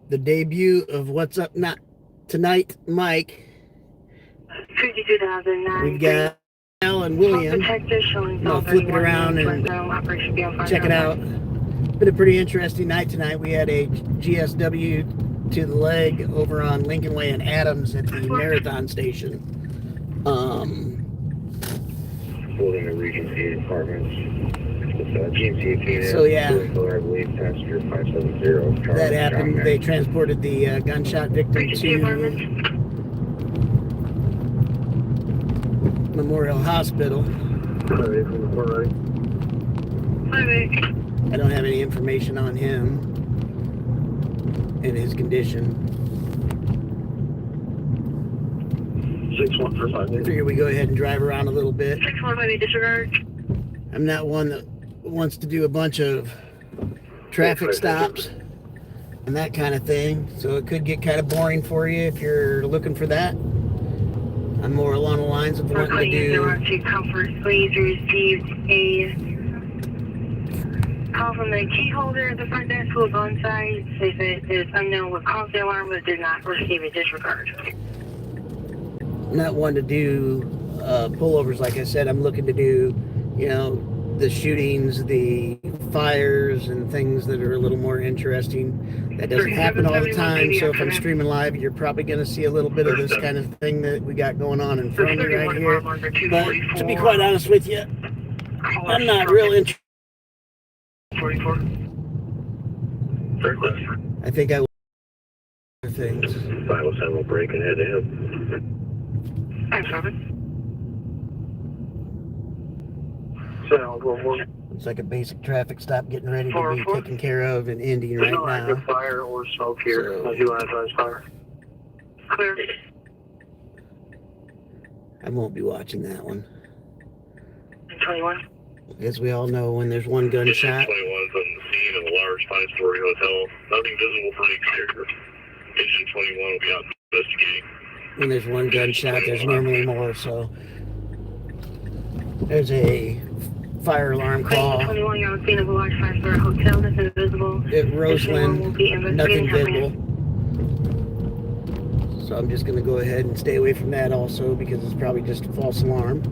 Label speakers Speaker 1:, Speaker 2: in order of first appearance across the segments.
Speaker 1: the debut of What's Up Not Tonight, Mike.
Speaker 2: 52,009.
Speaker 1: We've got Al and William. I'm gonna flip it around and check it out. Been a pretty interesting night tonight. We had a GSW to the leg over on Lincoln Way and Adams at the Marathon Station.
Speaker 3: Holding the Regency Apartments. GMC
Speaker 1: So yeah,
Speaker 3: I believe passenger 570.
Speaker 1: That happened. They transported the gunshot victim to Memorial Hospital. I don't have any information on him and his condition.
Speaker 3: 6145.
Speaker 1: I figure we go ahead and drive around a little bit.
Speaker 2: 6158 disregard.
Speaker 1: I'm not one that wants to do a bunch of traffic stops and that kind of thing, so it could get kind of boring for you if you're looking for that. I'm more along the lines of wanting to do.
Speaker 2: Comfort, please received a call from the key holder at the front desk who was on site. Says it is unknown what caused the alarm, but did not receive a disregard.
Speaker 1: Not one to do pullovers, like I said. I'm looking to do, you know, the shootings, the fires, and things that are a little more interesting. That doesn't happen all the time, so if I'm streaming live, you're probably going to see a little bit of this kind of thing that we got going on in front of me right here. But to be quite honest with you, I'm not real interested.
Speaker 3: 44.
Speaker 1: I think I will do things.
Speaker 3: 507 will break and head to him.
Speaker 2: 57.
Speaker 1: It's like a basic traffic stop getting ready to be taken care of and ending right now.
Speaker 3: There's no active fire or smoke here. So, I do advise fire.
Speaker 2: Clear.
Speaker 1: I won't be watching that one.
Speaker 2: 21.
Speaker 1: As we all know, when there's one gunshot.
Speaker 3: 21's on the scene of a large 5-story hotel. Nothing visible from the exterior. Agent 21 will be out investigating.
Speaker 1: When there's one gunshot, there's normally more, so. There's a fire alarm call.
Speaker 2: 21, you're on scene of a large 5-story hotel. Nothing visible.
Speaker 1: At Roseland, nothing visible. So I'm just going to go ahead and stay away from that also, because it's probably just a false alarm.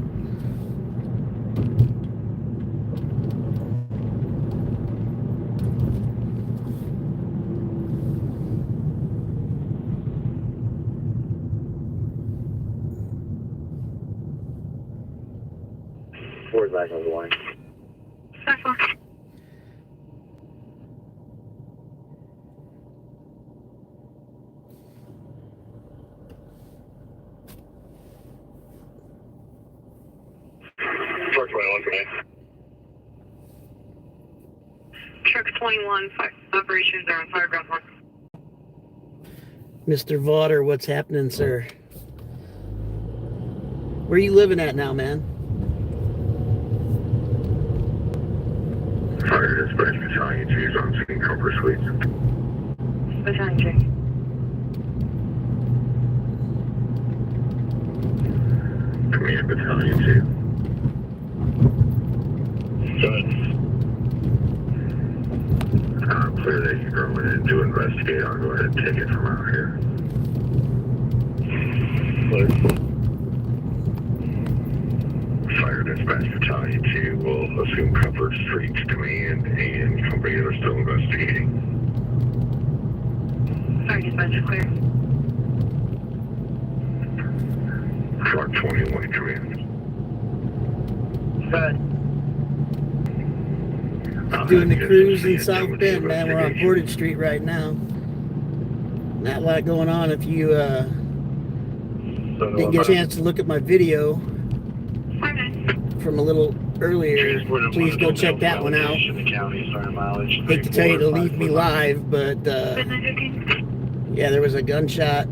Speaker 3: Where's back on the line?
Speaker 2: 54. Truck 21, operations are on fireground 1.
Speaker 1: Mr. Vaughter, what's happening, sir? Where are you living at now, man?
Speaker 3: Fire dispatch battalion 2's on scene, Comfort Suites.
Speaker 2: Battalion 2.
Speaker 3: Command battalion 2. Go ahead. Clear that you're going in to investigate. I'll go ahead and take it from out here. Clear. Fire dispatch battalion 2 will assume Comfort Streets command and company are still investigating.
Speaker 2: Fire dispatch clear.
Speaker 3: Truck 21 command.
Speaker 2: Good.
Speaker 1: Doing the cruise in South Bend, man. We're on Portage Street right now. Not a lot going on. If you didn't get a chance to look at my video from a little earlier, please go check that one out. Hate to tell you to leave me live, but yeah, there was a gunshot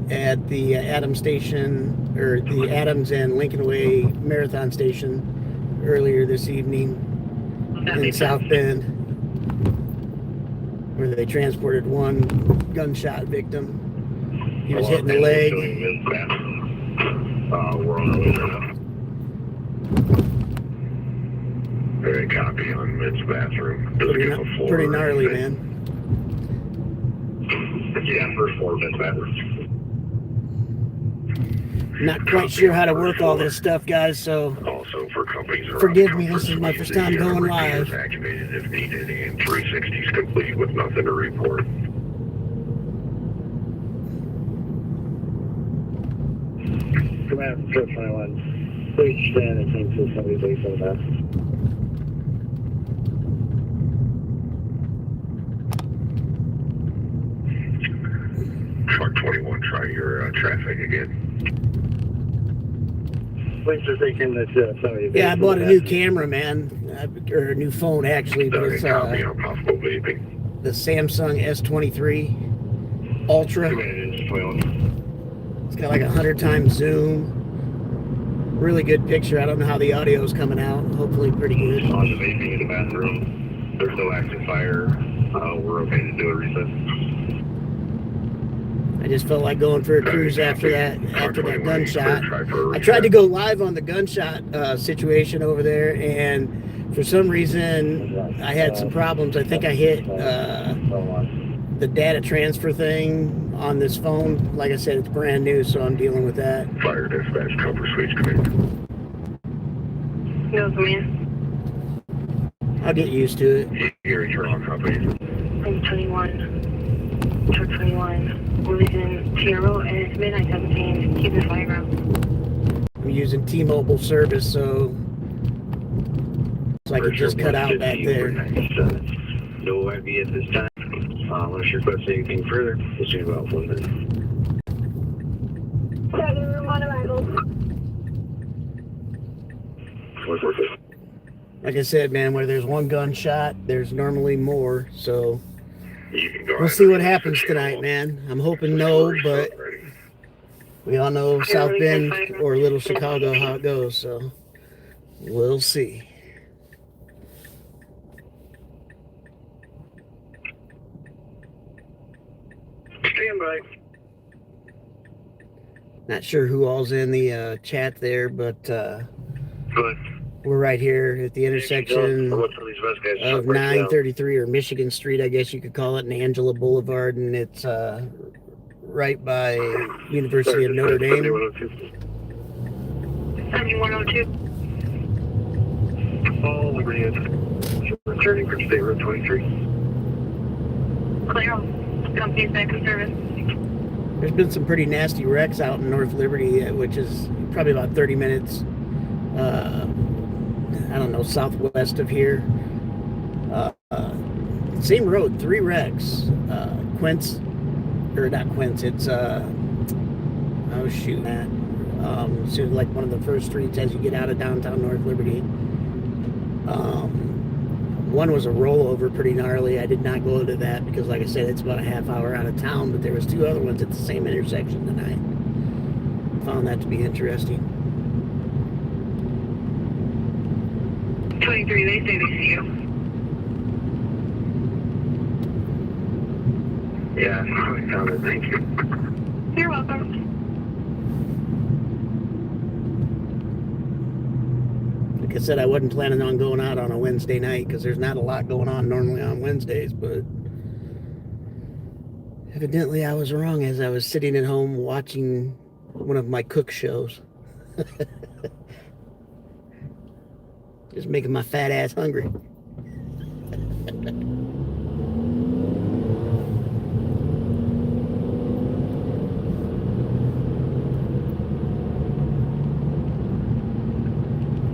Speaker 1: at the Adams station, or the Adams and Lincoln Way Marathon Station earlier this evening in South Bend, where they transported one gunshot victim. He was hitting the leg.
Speaker 3: We're on our way there now. Very copy on Mid's bathroom.
Speaker 1: Pretty gnarly, man.
Speaker 3: Yeah, first floor, Vince Bathurst.
Speaker 1: Not quite sure how to work all this stuff, guys, so
Speaker 3: Also for companies around
Speaker 1: forgive me,
Speaker 3: comfort
Speaker 1: this is my
Speaker 3: suites,
Speaker 1: first time
Speaker 3: the
Speaker 1: going
Speaker 3: repeater is
Speaker 1: live.
Speaker 3: activated if needed and 360 is complete with nothing to report.
Speaker 4: Command Trip 21. Please stand and clean to somebody based on that.
Speaker 3: Mark 21, try your traffic again.
Speaker 4: Please just taking this somebody.
Speaker 1: Yeah, I bought a new camera, man, or a new phone actually, but it's
Speaker 3: Copy on possible vaping.
Speaker 1: the Samsung S23 Ultra.
Speaker 3: Command is 21.
Speaker 1: It's got like 100 times zoom. Really good picture. I don't know how the audio is coming out. Hopefully pretty good.
Speaker 3: On the vaping in the bathroom, there's no active fire. We're okay to do a reset.
Speaker 1: I just felt like going for a cruise after that gunshot. I tried to go live on the gunshot situation over there, and for some reason I had some problems. I think I hit the data transfer thing on this phone. Like I said, it's brand new, so I'm dealing with that.
Speaker 3: Fire dispatch, comfort suites, command.
Speaker 2: No, command.
Speaker 1: I'll get used to it.
Speaker 3: Here, return on company.
Speaker 2: M21. Truck 21. We're leaving Tierra and it's midnight 17. Keep the fire out.
Speaker 1: I'm using T-Mobile service, so it's like it just cut out back there.
Speaker 4: No IB at this time. Unless you request anything further, we'll see you about 1 minute.
Speaker 2: Second room on arrival.
Speaker 1: Like I said, man, where there's one gunshot, there's normally more, so
Speaker 3: You can go
Speaker 1: we'll
Speaker 3: ahead
Speaker 1: see what
Speaker 3: and
Speaker 1: happens
Speaker 3: switch
Speaker 1: tonight,
Speaker 3: channel.
Speaker 1: man. I'm hoping no, but we all know South Bend or Little Chicago how it goes, so we'll see.
Speaker 4: Stand by.
Speaker 1: Not sure who all's in the chat there, but
Speaker 3: Good.
Speaker 1: we're right here at the intersection
Speaker 4: What's on these West guys?
Speaker 1: of 933 or Michigan Street, I guess you could call it, and Angela Boulevard, and it's right by University of Notre Dame.
Speaker 2: 7102.
Speaker 4: All Liberty is returning from State Road 23.
Speaker 2: Clear. Company's back in service.
Speaker 1: There's been some pretty nasty wrecks out in North Liberty, which is probably about 30 minutes, I don't know, southwest of here. Same road, 3 wrecks. Quince, or not Quince, it's, oh shoot, Matt. So like one of the first streets as you get out of downtown North Liberty. One was a rollover, pretty gnarly. I did not go to that because, like I said, it's about a half hour out of town, but there was 2 other ones at the same intersection tonight. Found that to be interesting.
Speaker 2: 23, they say they see you.
Speaker 4: Yeah, I found it. Thank you.
Speaker 2: You're welcome.
Speaker 1: Like I said, I wasn't planning on going out on a Wednesday night because there's not a lot going on normally on Wednesdays, but evidently I was wrong as I was sitting at home watching one of my cook shows. Just making my fat ass hungry.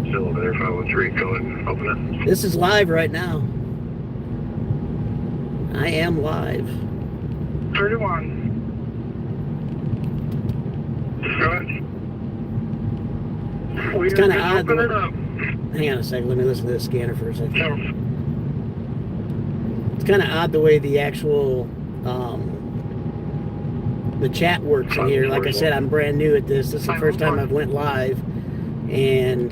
Speaker 3: Still over there, 513, go and open it.
Speaker 1: This is live right now. I am live.
Speaker 2: 31.
Speaker 3: Go ahead.
Speaker 1: It's kind of odd.
Speaker 4: Open it up.
Speaker 1: Hang on a second. Let me listen to this scanner for a second.
Speaker 3: No.
Speaker 1: It's kind of odd the way the actual the chat works in here. Like I said, I'm brand new at this. This is the first time I've went live, and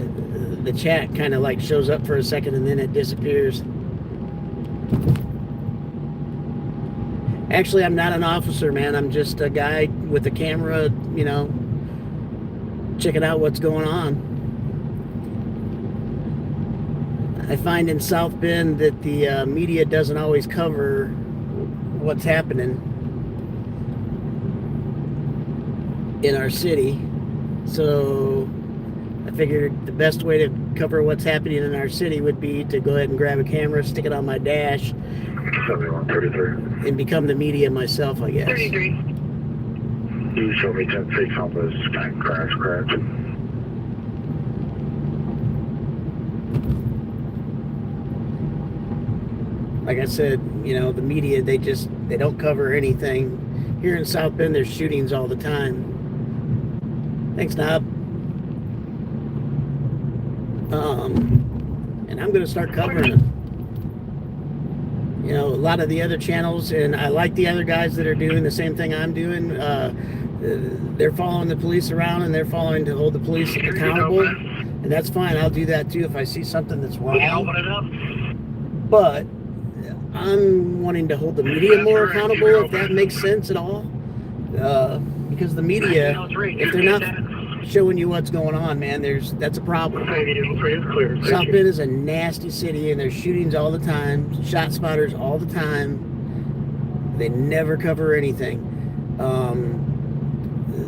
Speaker 1: the chat kind of like shows up for a second and then it disappears. Actually, I'm not an officer, man. I'm just a guy with a camera, you know, checking out what's going on. I find in South Bend that the media doesn't always cover what's happening. in our city. So I figured the best way to cover what's happening in our city would be to go ahead and grab a camera, stick it on my dash,
Speaker 3: 7133.
Speaker 1: and become the media myself, I guess.
Speaker 2: 33.
Speaker 3: You show me 10 feet compass, crash.
Speaker 1: Like I said, you know, the media, they don't cover anything. Here in South Bend, there's shootings all the time. Thanks, Knob. And I'm going to start covering them. You know, a lot of the other channels, and I like the other guys that are doing the same thing I'm doing. They're following the police around, and they're following to hold the police accountable. And that's fine. I'll do that too if I see something that's wrong. But I'm wanting to hold the media more accountable, if that makes sense at all. Because the media, if they're not showing you what's going on, man, that's a problem. South Bend is a nasty city, and there's shootings all the time, shot spotters all the time. They never cover anything.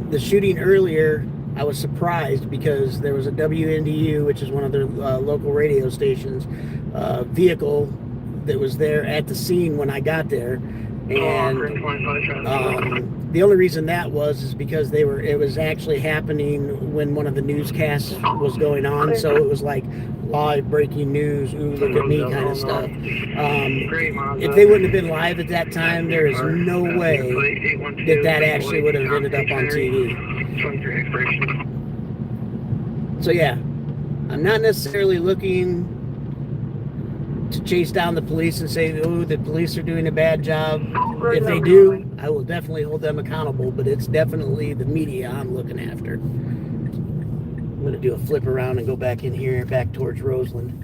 Speaker 1: The shooting earlier, I was surprised because there was a WNDU, which is one of their local radio stations, vehicle that was there at the scene when I got there. And the only reason that is because it was actually happening when one of the newscasts was going on, so it was like live breaking news, ooh, look at me kind of stuff. If they wouldn't have been live at that time, there is no way that actually would have ended up on TV. So yeah, I'm not necessarily looking to chase down the police and say, oh, the police are doing a bad job. If they do, I will definitely hold them accountable, but it's definitely the media I'm looking after. I'm going to do a flip around and go back in here, back towards Roseland.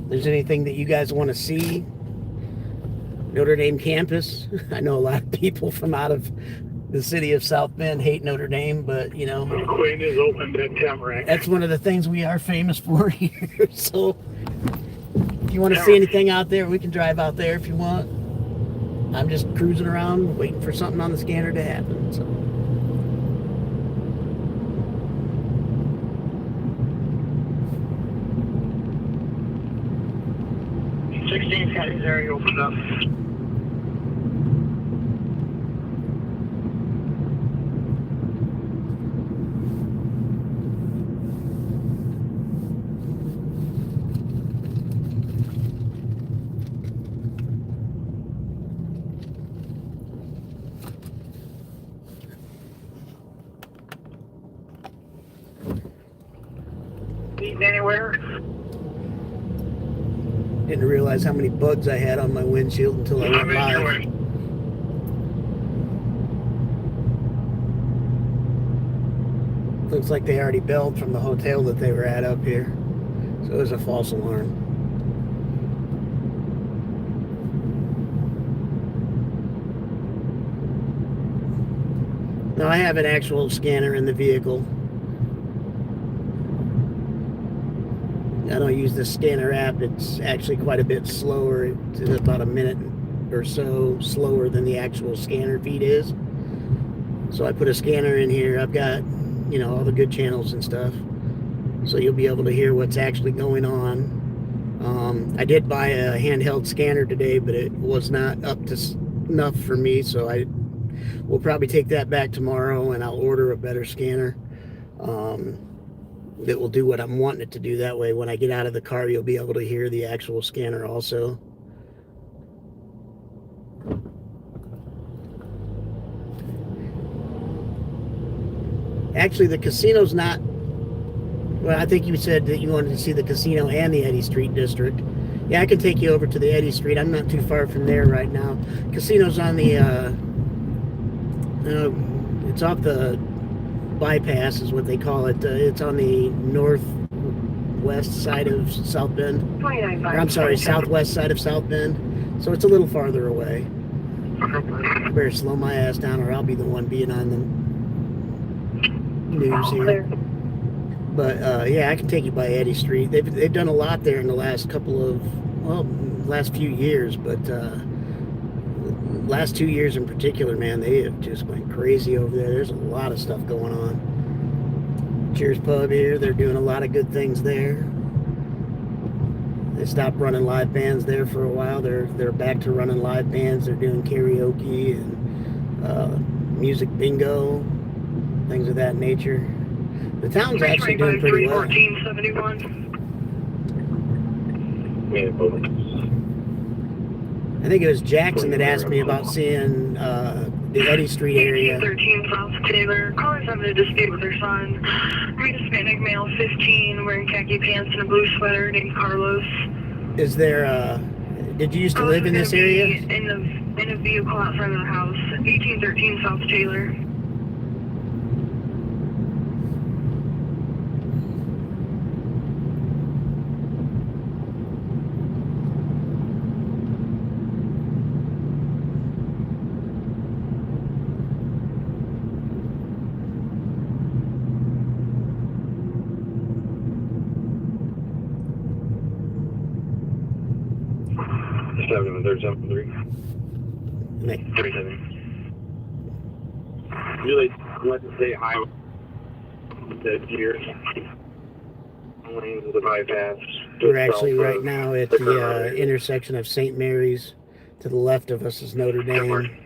Speaker 1: If there's anything that you guys want to see, Notre Dame campus. I know a lot of people from out of the city of South Bend hate Notre Dame, but you know,
Speaker 3: Queen is open at Tamarack.
Speaker 1: that's one of the things we are famous for here. So if you want to see anything out there, we can drive out there if you want. I'm just cruising around waiting for something on the scanner to happen. So
Speaker 2: 16's got his area opened up. Eating anywhere?
Speaker 1: didn't realize how many bugs I had on my windshield until I went live. Looks like they already bailed from the hotel that they were at up here. So it was a false alarm. Now I have an actual scanner in the vehicle. I don't use the scanner app. It's actually quite a bit slower. It's about a minute or so slower than the actual scanner feed is. So I put a scanner in here. I've got, you know, all the good channels and stuff. So you'll be able to hear what's actually going on. I did buy a handheld scanner today, but it was not up to snuff for me. So we'll probably take that back tomorrow and I'll order a better scanner. That will do what I'm wanting it to do. That way when I get out of the car, you'll be able to hear the actual scanner also. Actually, the casino's not... Well, I think you said that you wanted to see the casino and the Eddy Street district. Yeah, I can take you over to the Eddy Street. I'm not too far from there right now. Casino's on the... it's off the... bypass is what they call it. It's on the northwest side of South Bend. Or, I'm sorry, southwest side of South Bend. So it's a little farther away. I better slow my ass down or I'll be the one being on the news here. But yeah, I can take you by Eddy Street. They've done a lot there in the last couple of, well, last few years. But last 2 years in particular, man, they have just went crazy over there. There's a lot of stuff going on. Cheers Pub here, they're doing a lot of good things there. They stopped running live bands there for a while. They're back to running live bands. They're doing karaoke and music bingo, things of that nature. The town's actually doing pretty well.
Speaker 2: 31471.
Speaker 4: Yeah, both.
Speaker 1: I think it was Jackson that asked me about seeing the Eddy Street area.
Speaker 2: 13 South Taylor. Caller's having a dispute with her son. Read Hispanic male, 15, wearing khaki pants and a blue sweater, named Carlos.
Speaker 1: Is there did you used to live in this area?
Speaker 2: In a vehicle outside of the house. 1813 South Taylor.
Speaker 4: Seven, third, 7-3.
Speaker 1: Nick.
Speaker 4: 37. Really want to say hi to deer. Lanes of the bypass.
Speaker 1: We're actually right now at the intersection of St. Mary's. To the left of us is Notre Dame.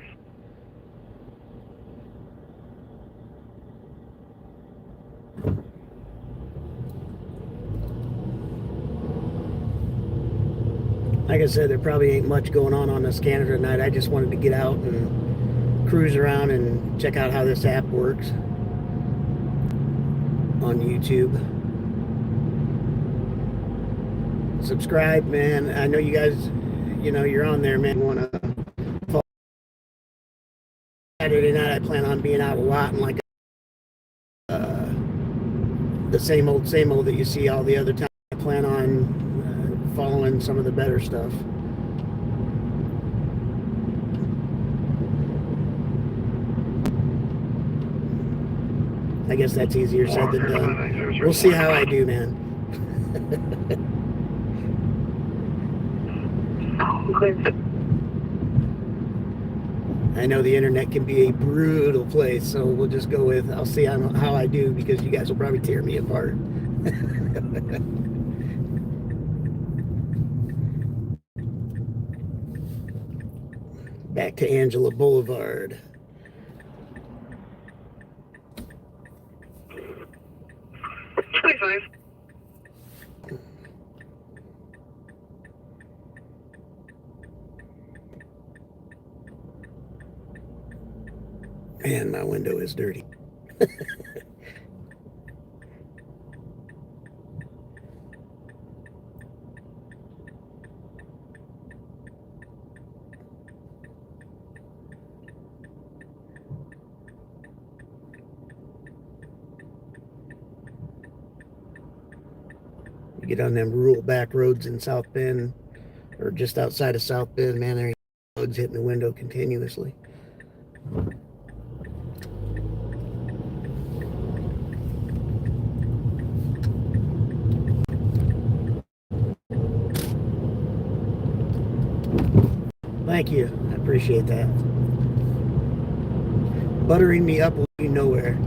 Speaker 1: Like I said, there probably ain't much going on the scanner tonight. I just wanted to get out and cruise around and check out how this app works on YouTube. Subscribe, man. I know you guys, you're on there, man. You want to follow. Saturday night, I plan on being out a lot and like the same old that you see all the other time. I plan on following some of the better stuff. I guess that's easier said than done. We'll see how I do, man. I know the internet can be a brutal place, so we'll just go with I'll see how I do, because you guys will probably tear me apart. Back to Angela Boulevard. Man, my window is dirty. Get on them rural back roads in South Bend, or just outside of South Bend, man, there are bugs hitting the window continuously. Thank you. I appreciate that. Buttering me up will lead you nowhere.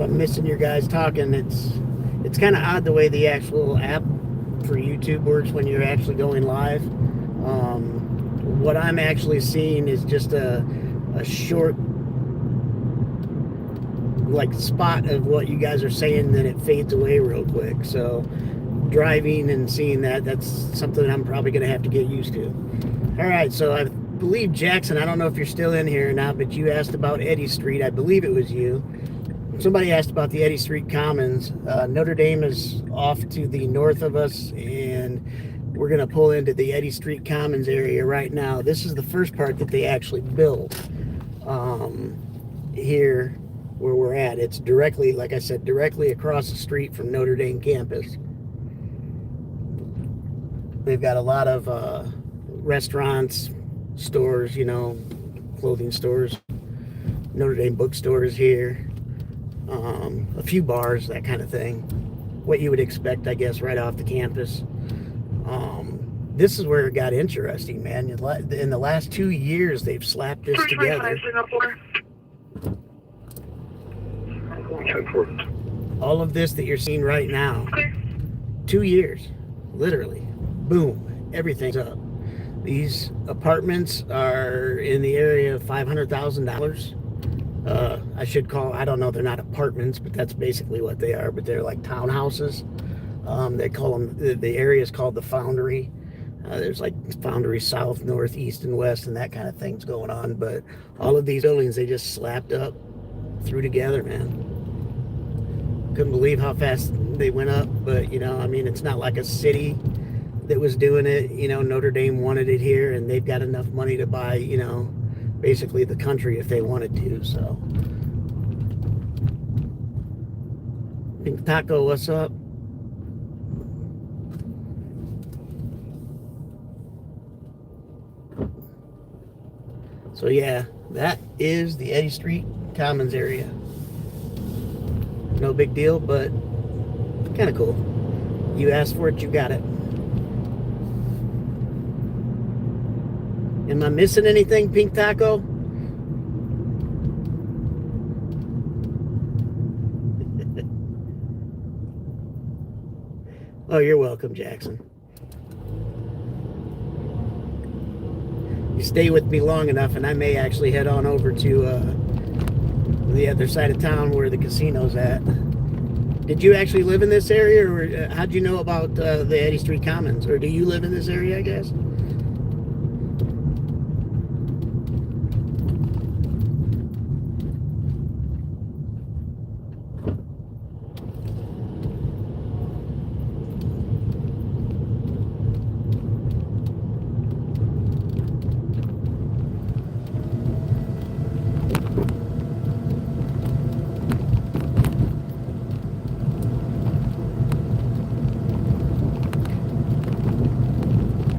Speaker 1: I'm missing your guys talking. It's kind of odd the way the actual app for YouTube works when you're actually going live. What I'm actually seeing is just a short like spot of what you guys are saying, then it fades away real quick. So driving and seeing that's something I'm probably going to have to get used to. All right, so I've believe Jackson, I don't know if you're still in here or not, but you asked about Eddy Street. I believe it was you. Somebody asked about the Eddy Street Commons. Notre Dame is off to the north of us, and we're going to pull into the Eddy Street Commons area right now. This is the first part that they actually built here where we're at. It's directly, like I said, directly across the street from Notre Dame campus. They've got a lot of restaurants, stores, you know, clothing stores, Notre Dame bookstores here. A few bars, that kind of thing. What you would expect, I guess, right off the campus. This is where it got interesting, man. In the last 2 years, they've slapped this together. All of this that you're seeing right now, 2 years, literally, boom, everything's up. These apartments are in the area of $500,000. I should call, I don't know, they're not apartments, but that's basically what they are, but they're like townhouses. They call them, the area is called the Foundry. There's like Foundry South, North, East, and West, and that kind of thing's going on. But all of these buildings, they just slapped up, threw together, man. Couldn't believe how fast they went up, but, you know, I mean, it's not like a city that was doing it. You know, Notre Dame wanted it here, and they've got enough money to buy, you know, basically the country if they wanted to. So Pink Taco, what's up? So yeah, that is the Eddy Street Commons area. No big deal, but kind of cool. You asked for it, you got it. Am I missing anything, Pink Taco? Oh, you're welcome, Jackson. You stay with me long enough, and I may actually head on over to the other side of town where the casino's at. Did you actually live in this area, or how'd you know about the Eddy Street Commons? Or do you live in this area, I guess?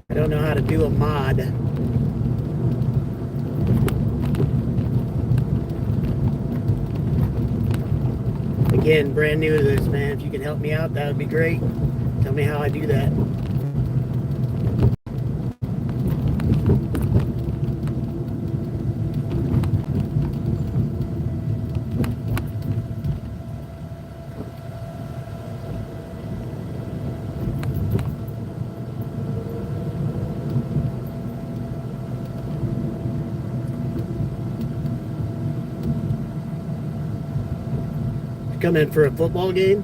Speaker 1: I don't know how to do a mod. Again, brand new to this, man. If you can help me out, that would be great. Tell me how I do that. Come in for a football game?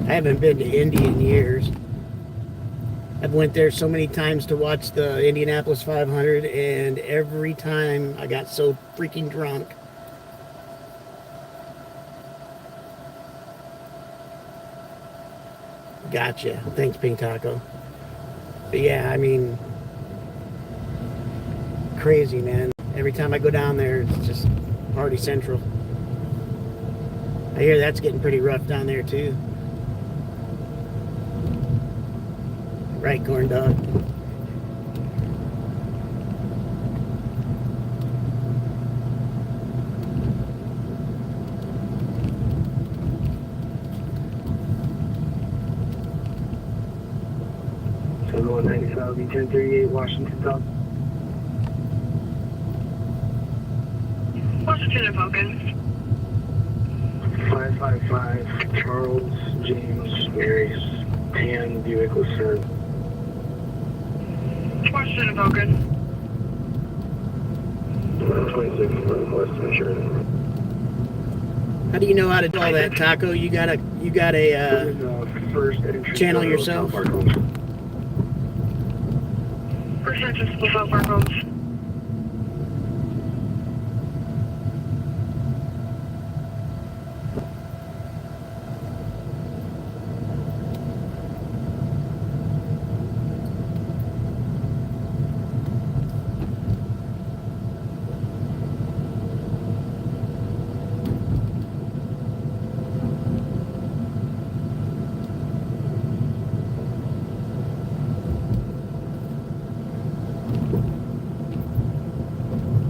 Speaker 1: I haven't been to Indy in years. I've went there so many times to watch the Indianapolis 500, and every time I got so freaking drunk. Gotcha. Thanks, Pink Taco. But yeah, I mean, crazy, man. Every time I go down there, it's just party central. I hear that's getting pretty rough down there too. Right, corn dog?
Speaker 4: So 195 1038 Washington Top.
Speaker 2: Washington and Falcon.
Speaker 4: 555 Charles James Mary's 10 Buick Lucerne.
Speaker 2: Washington and Falcon.
Speaker 4: 26 West Michigan.
Speaker 1: How do you know how to do all that, Taco? You got a
Speaker 4: First entry
Speaker 1: channel yourself?
Speaker 2: Percent just South Park Homes.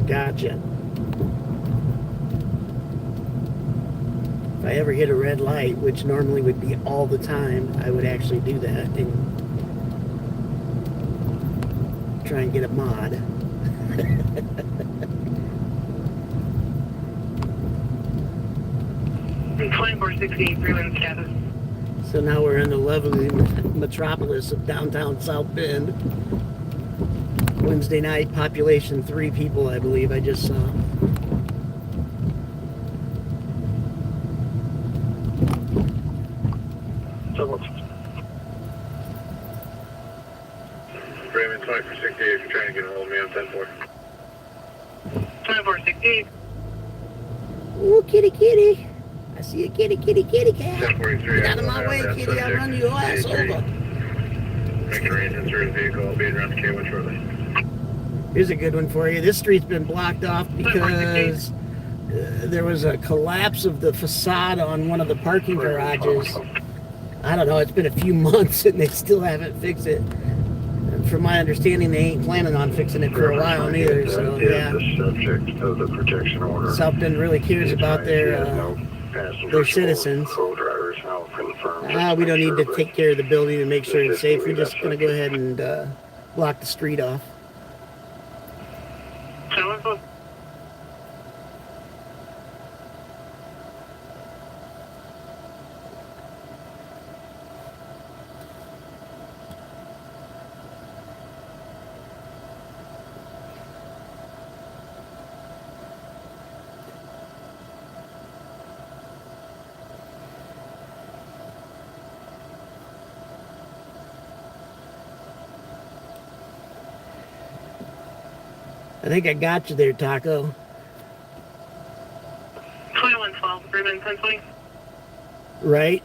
Speaker 1: Gotcha. If I ever hit a red light, which normally would be all the time, I would actually do that and try and get a mod.
Speaker 2: 2460 Freeland status.
Speaker 1: So now we're in the lovely metropolis of downtown South Bend. Wednesday night, population 3 people, I believe I just saw.
Speaker 3: Raymond 2468, if you're trying to get a hold of me, I'm 10-4.
Speaker 2: 2468.
Speaker 1: Oh, kitty, kitty. I see a kitty, kitty, kitty cat.
Speaker 3: 1043.
Speaker 1: Get out of my way, kitty. I'll run your ass over.
Speaker 3: Making arrangements for the vehicle. I'll be around the K1 shortly.
Speaker 1: Here's a good one for you. This street's been blocked off because there was a collapse of the facade on one of the parking garages. I don't know, it's been a few months and they still haven't fixed it. And from my understanding, they ain't planning on fixing it for a while neither. So yeah,
Speaker 4: The subject of the protection order.
Speaker 1: South Bend really cares about their citizens.
Speaker 4: Co-drivers now confirmed.
Speaker 1: We don't need to take care of the building and make sure it's safe. We're just going to go ahead and block the street off.
Speaker 2: 714.
Speaker 1: I think I got you there, Taco.
Speaker 2: 2112 Freeland 1020.
Speaker 1: Right?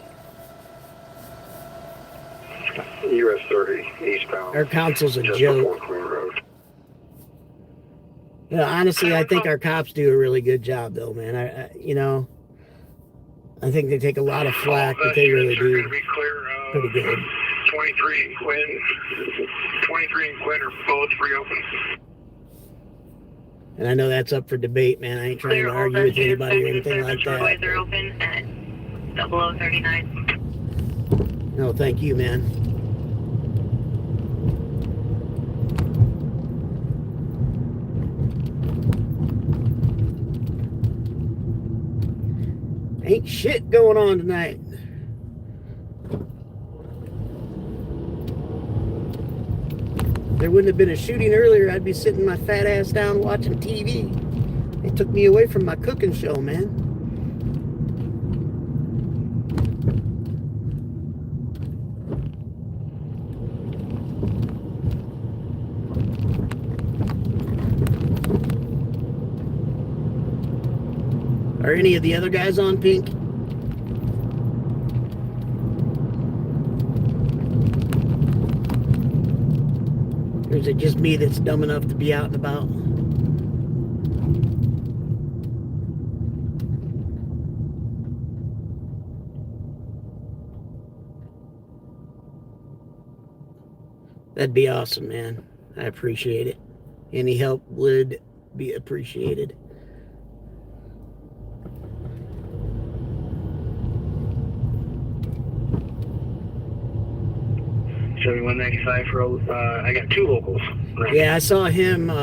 Speaker 4: US 30 eastbound.
Speaker 1: Our council's a
Speaker 4: just
Speaker 1: joke.
Speaker 4: before Queen Road.
Speaker 1: You know, honestly, I think our cops do a really good job, though, man. I think they take a lot of flack, but they really do
Speaker 3: Be clear,
Speaker 1: pretty good.
Speaker 3: 23 and Quinn. 23 and Quinn are both reopened.
Speaker 1: And I know that's up for debate, man. I ain't trying to argue with anybody or anything like that.
Speaker 2: They're open at 0039.
Speaker 1: No, thank you, man. Ain't shit going on tonight. If there wouldn't have been a shooting earlier, I'd be sitting my fat ass down watching TV. They took me away from my cooking show, man. Are any of the other guys on pink? Or is it just me that's dumb enough to be out and about? That'd be awesome, man. I appreciate it. Any help would be appreciated.
Speaker 4: 7195 for, I got 2 locals. Right.
Speaker 1: Yeah, I saw him.
Speaker 2: Go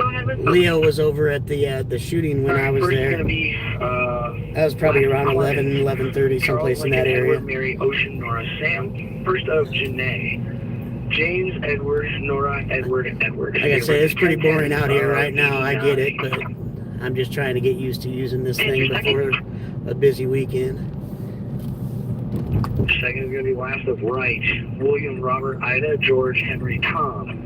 Speaker 2: ahead with
Speaker 1: Leo was over at the shooting when I was
Speaker 4: First
Speaker 1: there.
Speaker 4: Gonna be,
Speaker 1: That was probably around 11:30, someplace in that area.
Speaker 4: Edward, Mary, Ocean, Nora, Sam. First of Janae. James, Edward, Nora, Edward.
Speaker 1: Like I say, it's pretty boring out here right now. I get it, but I'm just trying to get used to using this thing before a busy weekend.
Speaker 4: Second is going to be last of Wright. William, Robert, Ida, George, Henry, Tom.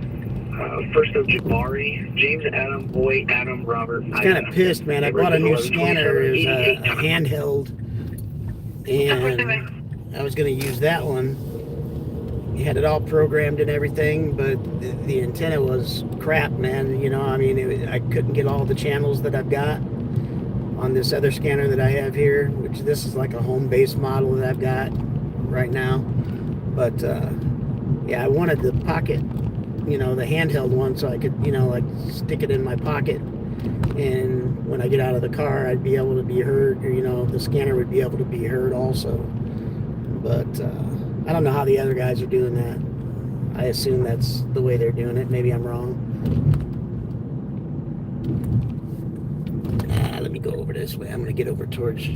Speaker 4: First of Jabari, James Adam, Boy Adam, Robert.
Speaker 1: I was kind of pissed, man. I bought a new scanner. It was a handheld, and I was going to use that one. He had it all programmed and everything, but the antenna was crap, man. You know, I mean, I couldn't get all the channels that I've got on this other scanner that I have here, which this is like a home-based model that I've got right now. But yeah, I wanted the pocket, you know, the handheld one, so I could, you know, like stick it in my pocket, and when I get out of the car, I'd be able to be heard, or, you know, the scanner would be able to be heard also. But I don't know how the other guys are doing that. I assume that's the way they're doing it. Maybe I'm wrong. Let me go over this way. I'm going to get over towards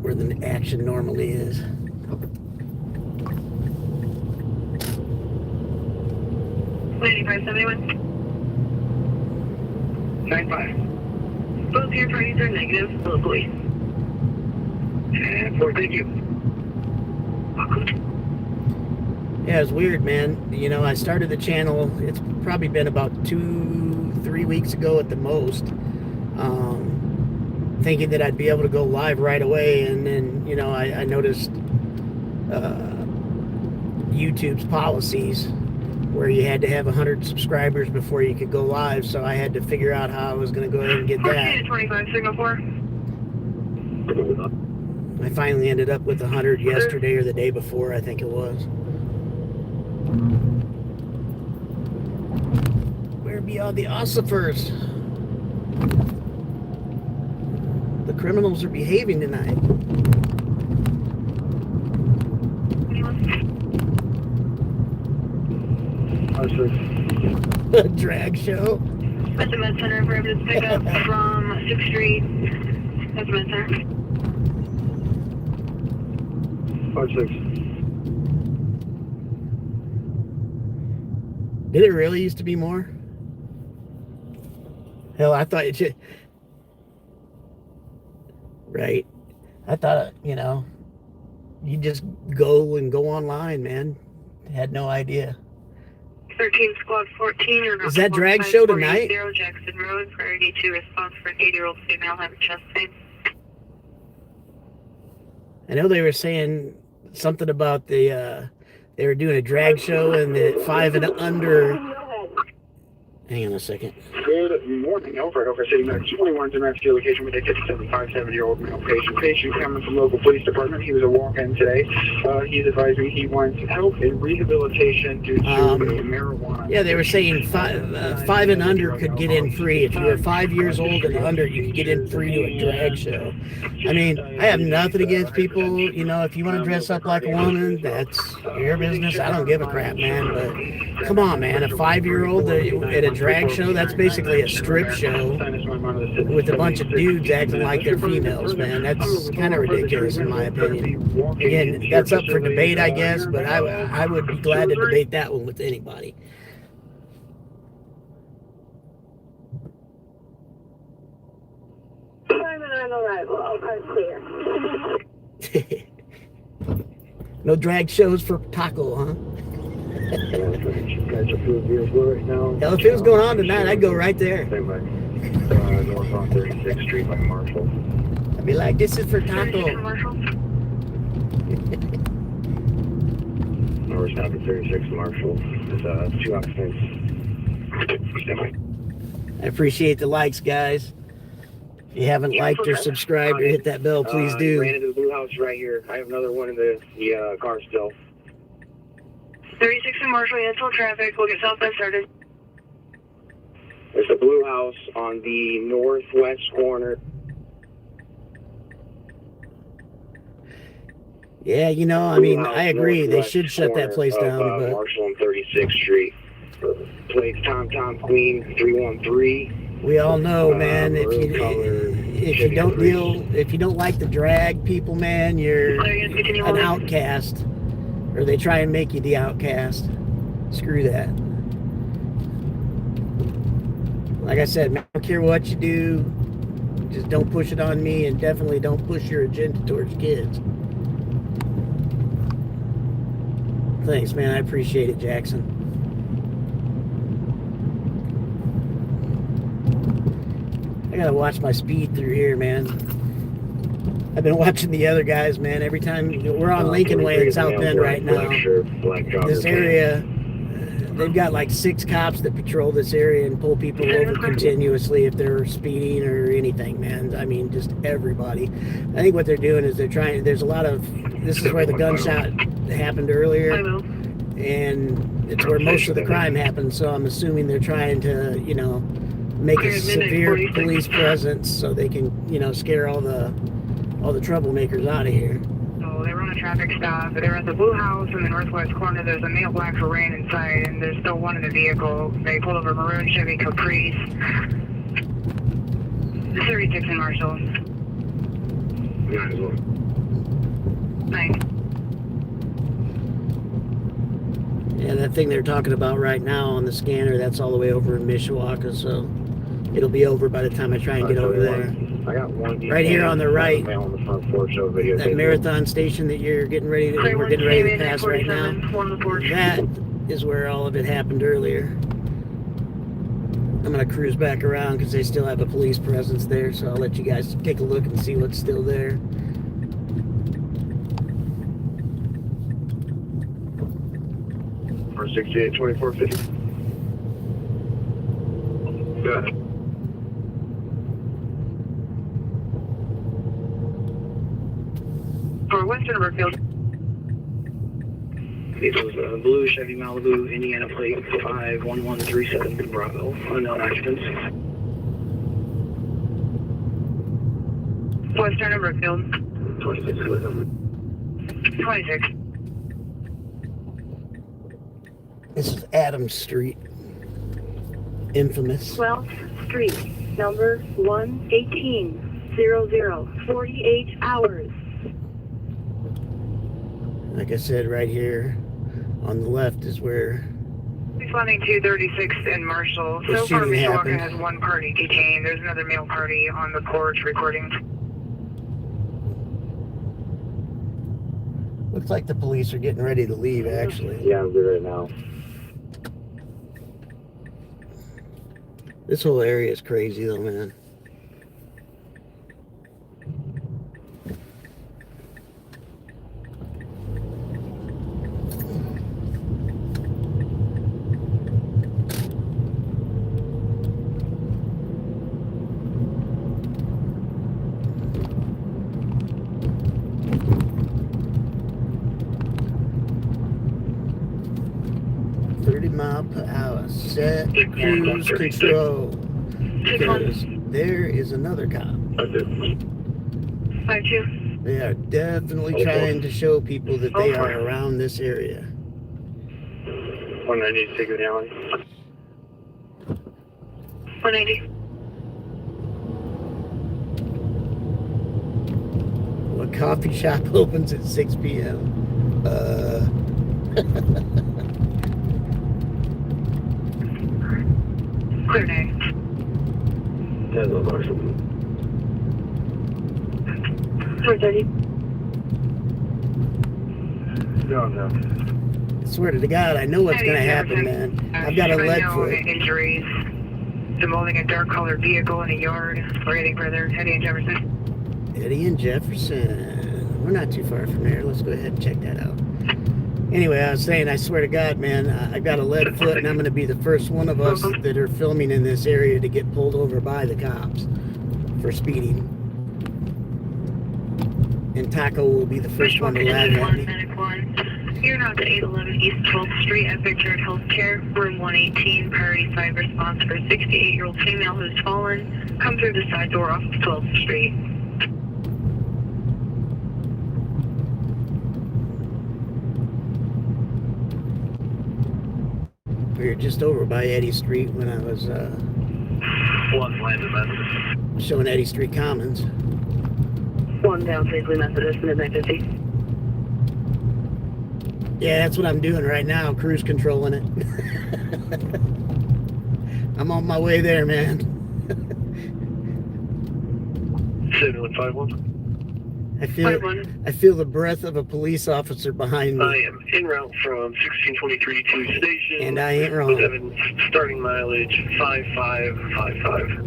Speaker 1: where the action normally is.
Speaker 2: $95.71.
Speaker 4: 9-5.
Speaker 2: Both your parties are negative locally.
Speaker 4: And 4, thank you.
Speaker 1: Yeah, it's weird, man. You know, I started the channel, it's probably been about 2-3 weeks ago at the most, thinking that I'd be able to go live right away, and then, you know, I noticed YouTube's policies where you had to have 100 subscribers before you could go live, so I had to figure out how I was going to go ahead and get that.
Speaker 2: 25, signal 4.
Speaker 1: I finally ended up with 100 yesterday or the day before, I think it was. Where be all the ossifers? The criminals are behaving tonight. A drag show.
Speaker 2: At the Med Center for evidence pickup from 6th Street. At the Med Center.
Speaker 4: 5-6.
Speaker 1: Did it really used to be more? Hell, I thought it should. Right. I thought, you know, you just go online, man. Had no idea.
Speaker 2: 13 Squad 14. Or
Speaker 1: Is that drag show tonight?
Speaker 2: Jackson Road. Priority 2 response for an 80-year-old female having chest pain.
Speaker 1: I know they were saying something about the they were doing a drag show and the 5 and under. Hang on a second.
Speaker 4: Good morning, over City Medical 21 to Maxfield location with a 57-year-old male patient. Patient coming from local police department. He was a walk-in today. He's advised me he wants help in rehabilitation due to marijuana.
Speaker 1: Yeah, they were saying 5 and under could get in free. If you were 5 years old and under, you could get in free to a drag show. I mean, I have nothing against people. You know, if you want to dress up like a woman, that's your business. I don't give a crap, man. But come on, man, a 5-year-old at a drag show, that's basically a strip show with a bunch of dudes acting like they're females, man. That's kind of ridiculous in my opinion. Again, that's up for debate, I guess, but I would be glad to debate that one with anybody. No drag shows for Taco, huh? Hell, if it was going on tonight, I'd go right there.
Speaker 4: North on 36th Street by Marshall.
Speaker 1: I'd be like, this is for Taco.
Speaker 4: North south of 36th Marshall. There's 2 occupants.
Speaker 1: I appreciate the likes, guys. If you haven't liked or subscribed or hit that bell, please do.
Speaker 4: Ran into the blue house right here. I have another one in the car still.
Speaker 2: 36 in Marshall, cancel traffic. We'll get southbound started.
Speaker 4: There's a blue house on the northwest corner.
Speaker 1: Yeah, you know, I mean, I agree. They should shut that place down. But
Speaker 4: Marshall and 36th Street. Plates Tom Queen 313.
Speaker 1: we all know, man, if you don't like the drag people, man, you're an outcast. Or they try and make you the outcast. Screw that. Like I said, I don't care what you do. Just don't push it on me, and definitely don't push your agenda towards kids. Thanks, man. I appreciate it, Jackson. gotta watch my speed through here, man. I've been watching the other guys, man. Every time we're on Lincoln Way in South Bend right now. This area, they've got like 6 cops that patrol this area and pull people over continuously if they're speeding or anything, man. I mean, just everybody. I think what they're doing is they're trying. There's a lot of. This is where the gunshot happened earlier, and it's where most of the crime happened. So I'm assuming they're trying to, you know, make a severe police presence so they can, you know, scare all the troublemakers out of here.
Speaker 2: So they run a traffic stop. They're at the Blue House in the northwest corner. There's a male black Ferrari inside, and there's still one in the vehicle. They pulled over maroon Chevy Caprice. 36 in Marshall. 9.
Speaker 1: Yeah, that thing they're talking about right now on the scanner, that's all the way over in Mishawaka, so it'll be over by the time I try and get over there.
Speaker 4: I got one.
Speaker 1: Right here on the right,
Speaker 4: On the front porch of video.
Speaker 1: that marathon station that we're getting ready to pass right now, that is where all of it happened earlier. I'm gonna cruise back around because they still have a police presence there, so I'll let you guys take a look and see what's still there.
Speaker 4: For 68 2450. Good.
Speaker 2: For Western Brookfield.
Speaker 4: It was a blue Chevy Malibu, Indiana plate 51137 Bravo, unknown occupants.
Speaker 2: Western Brookfield.
Speaker 4: 26 with them.
Speaker 2: 26.
Speaker 1: This is Adams Street. Infamous.
Speaker 5: 12th Street, number 118, 48 hours.
Speaker 1: Like I said, right here on the left is where
Speaker 2: Responding to 36 in Marshall.
Speaker 1: The
Speaker 2: So far,
Speaker 1: shooting
Speaker 2: Mishawaka
Speaker 1: happened.
Speaker 2: has one party detained. There's another male party on the porch recording.
Speaker 1: looks like the police are getting ready to leave, actually.
Speaker 4: Yeah, I'm good right now.
Speaker 1: This whole area is crazy though, man. Mile per hour, set cruise control, because there is another cop.
Speaker 2: 52.
Speaker 1: They are definitely trying to show people that they are around this area.
Speaker 4: 190, take it down.
Speaker 2: 190.
Speaker 1: What coffee shop opens at 6 p.m.?
Speaker 2: Clear day.
Speaker 4: That's no Marshall.
Speaker 5: 430.
Speaker 4: No.
Speaker 1: I swear to God, I know what's going to happen, man. I've got a lead foot.
Speaker 2: Injuries. Demolting a dark colored vehicle in a yard. Or anything further. Eddie and Jefferson.
Speaker 1: Eddie and Jefferson. We're not too far from there. Let's go ahead and check that out. Anyway, I was saying, I swear to God, man, I've got a lead foot, and I'm going to be the first one of us that are filming in this area to get pulled over by the cops for speeding. And Taco will be the first one to laugh at me.
Speaker 2: You're now at 811 East 12th Street at Victor Healthcare, room 118, priority 5 response for a 68-year-old female who's fallen. Come through the side door off of 12th Street.
Speaker 1: We were just over by Eddy Street when I was
Speaker 3: One landed message.
Speaker 1: showing Eddy Street Commons.
Speaker 5: 1 down Paisley Methodist, midnight 50.
Speaker 1: Yeah, that's what I'm doing right now, cruise controlling it. I'm on my way there, man.
Speaker 3: 7151.
Speaker 1: I feel the breath of a police officer behind
Speaker 3: I
Speaker 1: me,
Speaker 3: am en route from 1623 to station.
Speaker 1: and I ain't wrong.
Speaker 3: 7, starting mileage 5555.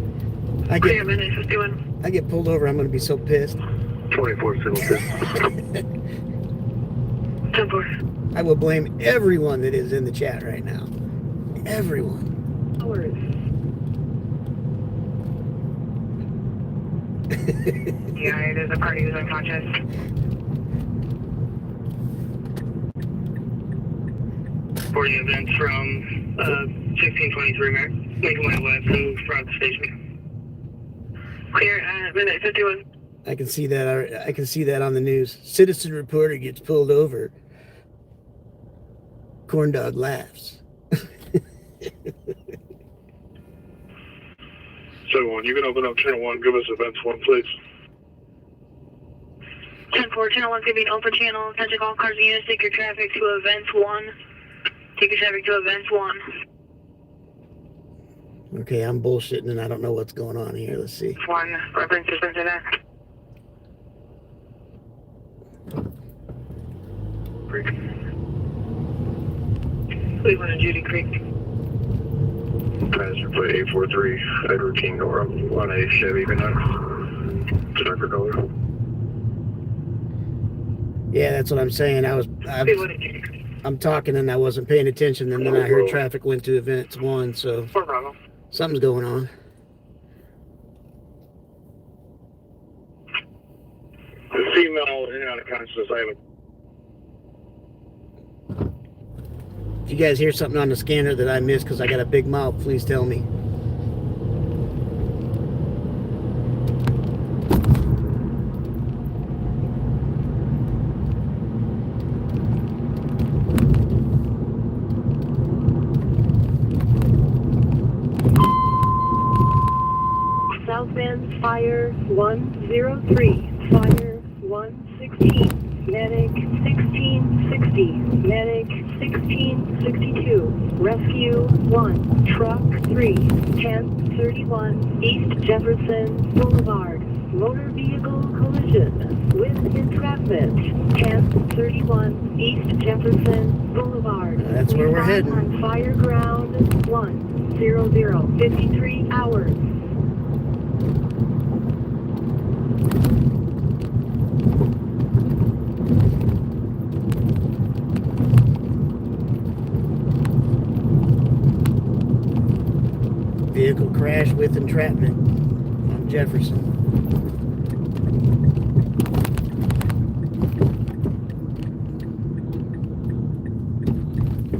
Speaker 1: I
Speaker 2: Clear,
Speaker 1: get
Speaker 2: midnight 51.
Speaker 1: I get pulled over, I'm gonna be so pissed.
Speaker 3: 24 Singleton.
Speaker 2: 10-4.
Speaker 1: I will blame everyone that is in the chat right now. Everyone.
Speaker 5: Hours.
Speaker 2: Yeah, there's a party who's unconscious. Reporting events from 1623 Merrick, making my way west and front of the station. Clear at midnight 51.
Speaker 1: I can see that. I can see that on the news. Citizen reporter gets pulled over. Corn dog laughs.
Speaker 3: So when you can open up channel 1, give us events 1, please.
Speaker 2: 10-4, channel 1's gonna be an open channel. Attention all cars and units, take your traffic to events 1. Take your traffic to events 1.
Speaker 1: Okay, I'm bullshitting and I don't know what's going on here. Let's see.
Speaker 2: 1, reference system to that. Cleveland and Judy Creek.
Speaker 3: Passenger plate 843, Edward King Door on a Chevy Canucks. Darker color.
Speaker 1: Yeah, that's what I'm saying.
Speaker 2: Cleveland and Judy Creek.
Speaker 1: I'm talking and I wasn't paying attention, and then I heard traffic went to events 1, so
Speaker 2: 4 Bravo.
Speaker 1: something's going on.
Speaker 3: The female in and out of consciousness, I haven't.
Speaker 1: If you guys hear something on the scanner that I missed because I got a big mouth, please tell me.
Speaker 5: Southbound Fire 103. Fire 116. Medic 1660. Medic 1662. Rescue 1. Truck 3. 1031 East Jefferson Boulevard. Motor vehicle collision with entrapment. 1031 East Jefferson Boulevard.
Speaker 1: That's where we're
Speaker 5: are
Speaker 1: heading.
Speaker 5: On fire ground 100. 53 hours.
Speaker 1: Vehicle crash with entrapment on Jefferson.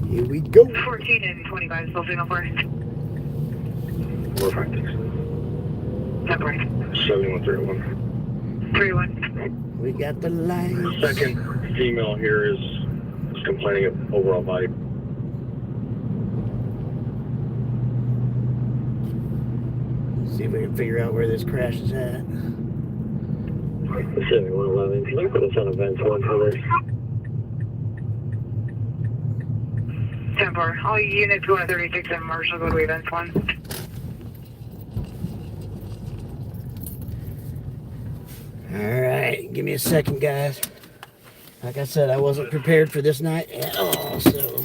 Speaker 1: Here we go.
Speaker 2: 14 and 25, still signal for
Speaker 3: 456.
Speaker 2: temporary.
Speaker 3: 7131.
Speaker 2: 3-1.
Speaker 1: We got the lights.
Speaker 3: Second female here is complaining of overall body.
Speaker 1: See if we can figure out where this crash is at.
Speaker 3: 7111. Can you put us on events 1 for this?
Speaker 2: 10-4. All units going to 36 and Marshall go to events 1.
Speaker 1: All right, give me a second, guys. Like I said, I wasn't prepared for this night at all, so.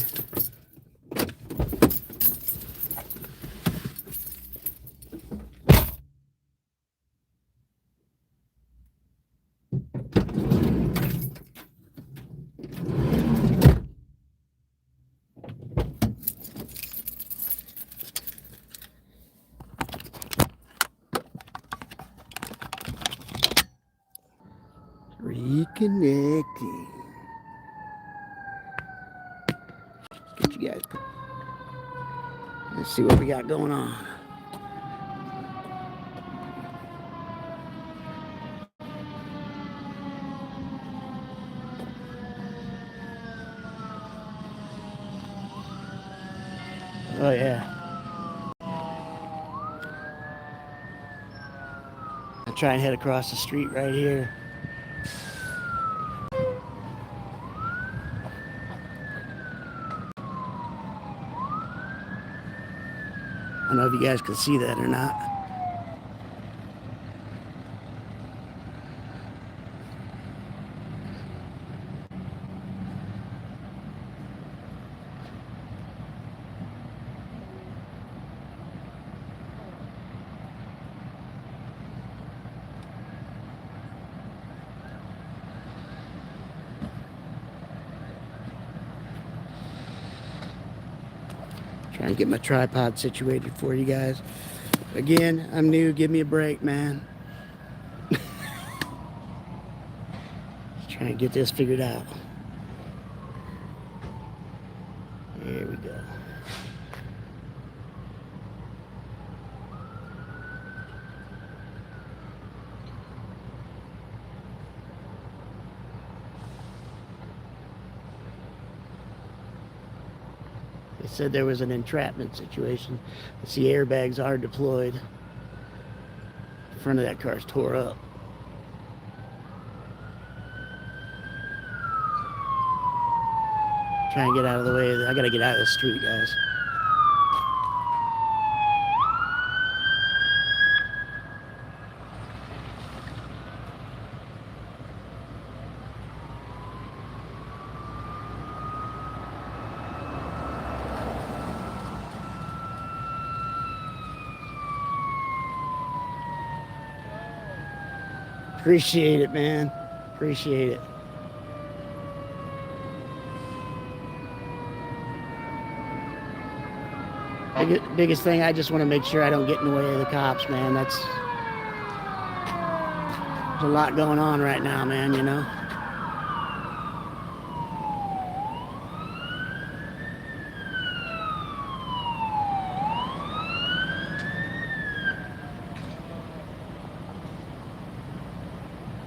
Speaker 1: Reconnecting. Get you guys. Let's see what we got going on. Oh yeah. I'll try and head across the street right here. I don't know if you guys can see that or not. Trying to get my tripod situated for you guys. Again, I'm new. Give me a break, man. Trying to get this figured out. There we go. They said there was an entrapment situation. The airbags are deployed. The front of that car's tore up. Try and get out of the way. I gotta get out of the street, guys. Appreciate it, man. Appreciate it. Biggest thing, I just want to make sure I don't get in the way of the cops, man. There's a lot going on right now, man, you know.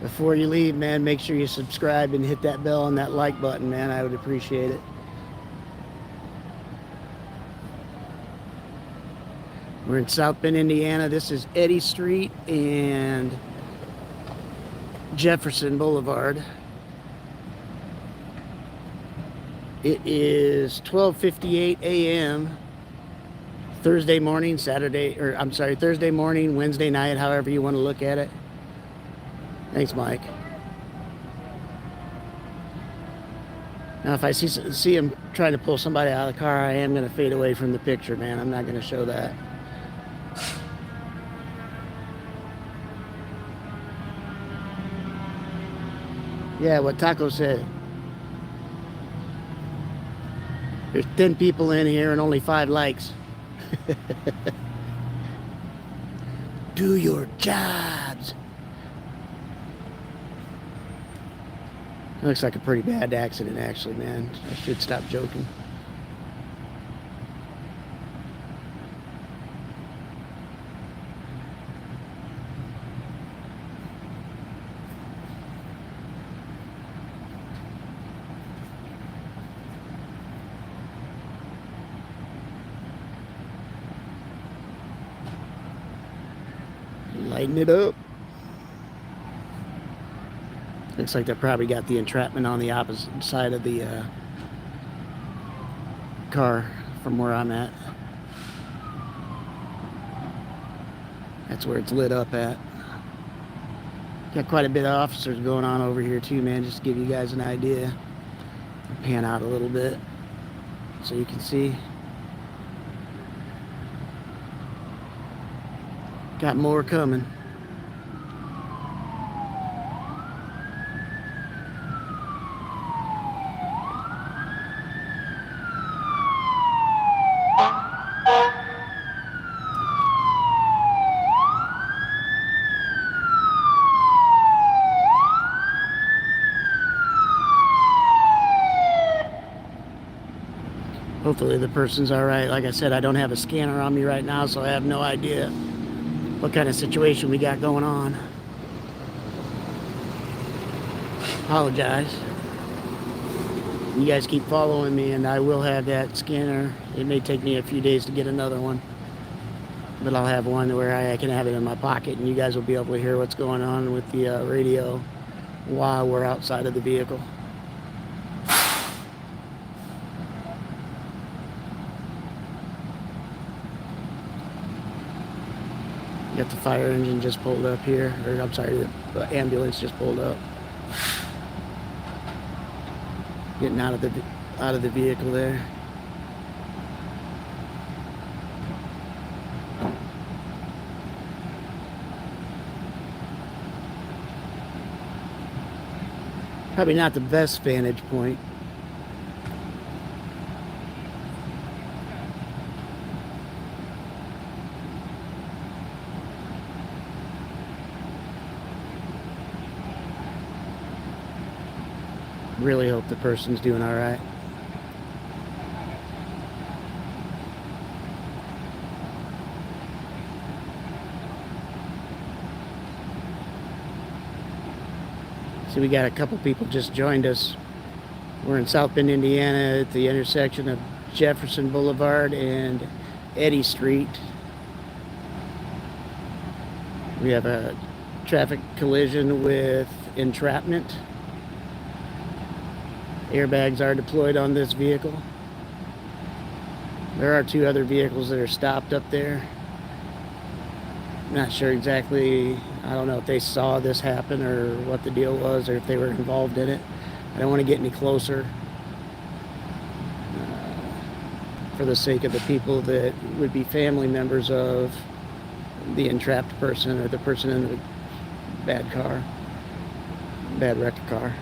Speaker 1: Before you leave, man, make sure you subscribe and hit that bell and that like button, man. I would appreciate it. We're in South Bend, Indiana. This is Eddy Street and Jefferson Boulevard. It is 12:58 a.m. Thursday morning, Thursday morning, Wednesday night, however you want to look at it. Thanks, Mike. Now, if I see him trying to pull somebody out of the car, I am going to fade away from the picture, man. I'm not going to show that. Yeah, what Taco said. There's 10 people in here and only 5 likes. Do your jobs. It looks like a pretty bad accident, actually, man. I should stop joking. Lighten it up. Looks like they probably got the entrapment on the opposite side of the car from where I'm at. That's where it's lit up at. Got quite a bit of officers going on over here too, man, just to give you guys an idea. Pan out a little bit so you can see. Got more coming. Hopefully the person's all right. Like I said, I don't have a scanner on me right now, so I have no idea what kind of situation we got going on. Apologize. You guys keep following me and I will have that scanner. It may take me a few days to get another one, but I'll have one where I can have it in my pocket and you guys will be able to hear what's going on with the radio while we're outside of the vehicle. Got the fire engine just pulled up here, or I'm sorry, the ambulance just pulled up. Getting out of the vehicle there. Probably not the best vantage point. Really hope the person's doing all right. So we got a couple people just joined us. We're in South Bend, Indiana at the intersection of Jefferson Boulevard and Eddy Street. We have a traffic collision with entrapment. Airbags are deployed on this vehicle. There are 2 other vehicles that are stopped up there. Not sure exactly, I don't know if they saw this happen or what the deal was or if they were involved in it. I don't want to get any closer for the sake of the people that would be family members of the entrapped person or the person in the bad wrecked car.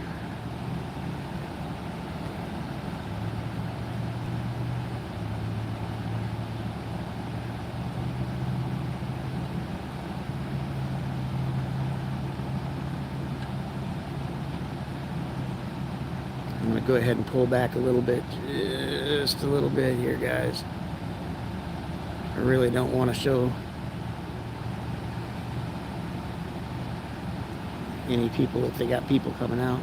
Speaker 1: I'm going to go ahead and pull back a little bit, just a little bit here, guys. I really don't want to show any people if they got people coming out.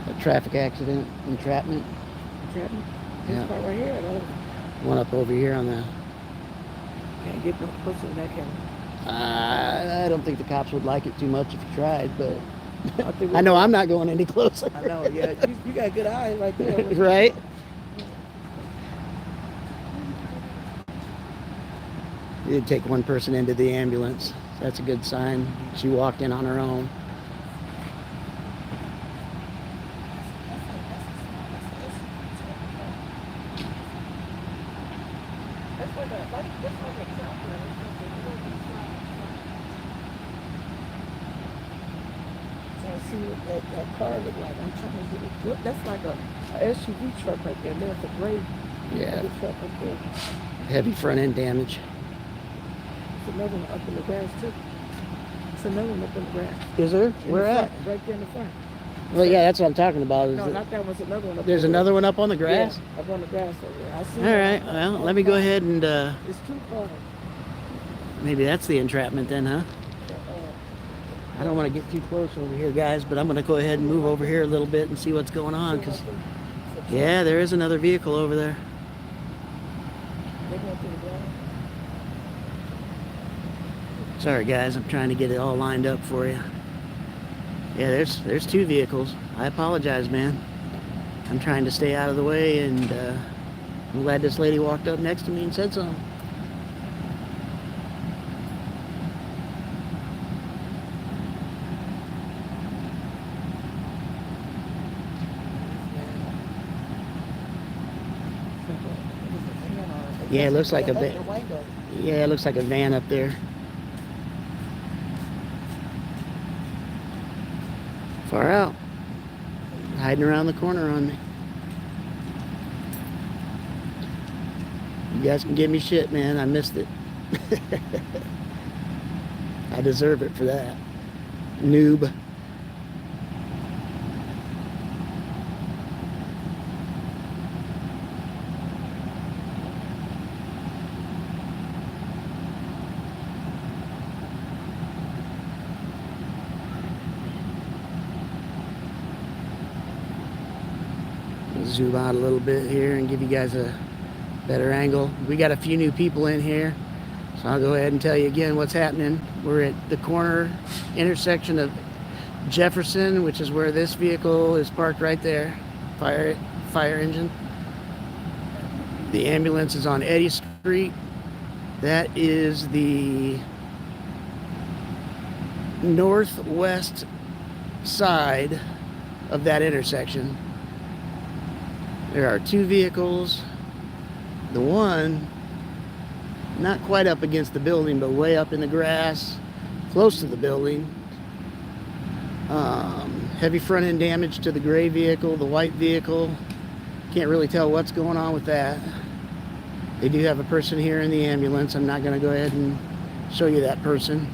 Speaker 1: A traffic accident, entrapment.
Speaker 6: Entrapment?
Speaker 1: Yeah.
Speaker 6: This part right here, I don't,
Speaker 1: One up over here on the.
Speaker 6: can't get no closer than that camera.
Speaker 1: I don't think the cops would like it too much if you tried, but
Speaker 6: I think
Speaker 1: I know I'm not going any closer.
Speaker 6: I know, yeah. You got good eyes right there.
Speaker 1: Right? You did take one person into the ambulance. That's a good sign. She walked in on her own.
Speaker 6: See what that car look like. I'm trying to get it. Look, that's like a SUV truck right there. There's a gray
Speaker 1: Yeah,
Speaker 6: truck right there.
Speaker 1: heavy front end damage.
Speaker 6: There's another one up in the grass too. There's another one up in the grass.
Speaker 1: Is there?
Speaker 6: In
Speaker 1: Where
Speaker 6: the
Speaker 1: at?
Speaker 6: front, right there in the front.
Speaker 1: Well, yeah, that's what I'm talking about.
Speaker 6: No, not that one's another one up
Speaker 1: There's
Speaker 6: in the
Speaker 1: another one up on the grass?
Speaker 6: Yeah, up on the grass over there. I see
Speaker 1: All right, well, let me go ahead and
Speaker 6: It's too far.
Speaker 1: maybe that's the entrapment then, huh? I don't want to get too close over here, guys, but I'm going to go ahead and move over here a little bit and see what's going on, because, yeah, there is another vehicle over there.
Speaker 6: They went through the grass.
Speaker 1: Sorry, guys, I'm trying to get it all lined up for you. Yeah, there's 2 vehicles. I apologize, man. I'm trying to stay out of the way, and I'm glad this lady walked up next to me and said something. Yeah, it looks like a bit. Yeah, it looks like a van up there. Far out. Hiding around the corner on me. You guys can give me shit, man. I missed it. I deserve it for that. Noob. Zoom out a little bit here and give you guys a better angle. We got a few new people in here, so I'll go ahead and tell you again what's happening. We're at the corner intersection of Jefferson, which is where this vehicle is parked right there. Fire engine. The ambulance is on Eddy Street. That is the northwest side of that intersection. There are 2 vehicles. The one, not quite up against the building, but way up in the grass, close to the building. Heavy front end damage to the gray vehicle, the white vehicle. Can't really tell what's going on with that. They do have a person here in the ambulance. I'm not going to go ahead and show you that person.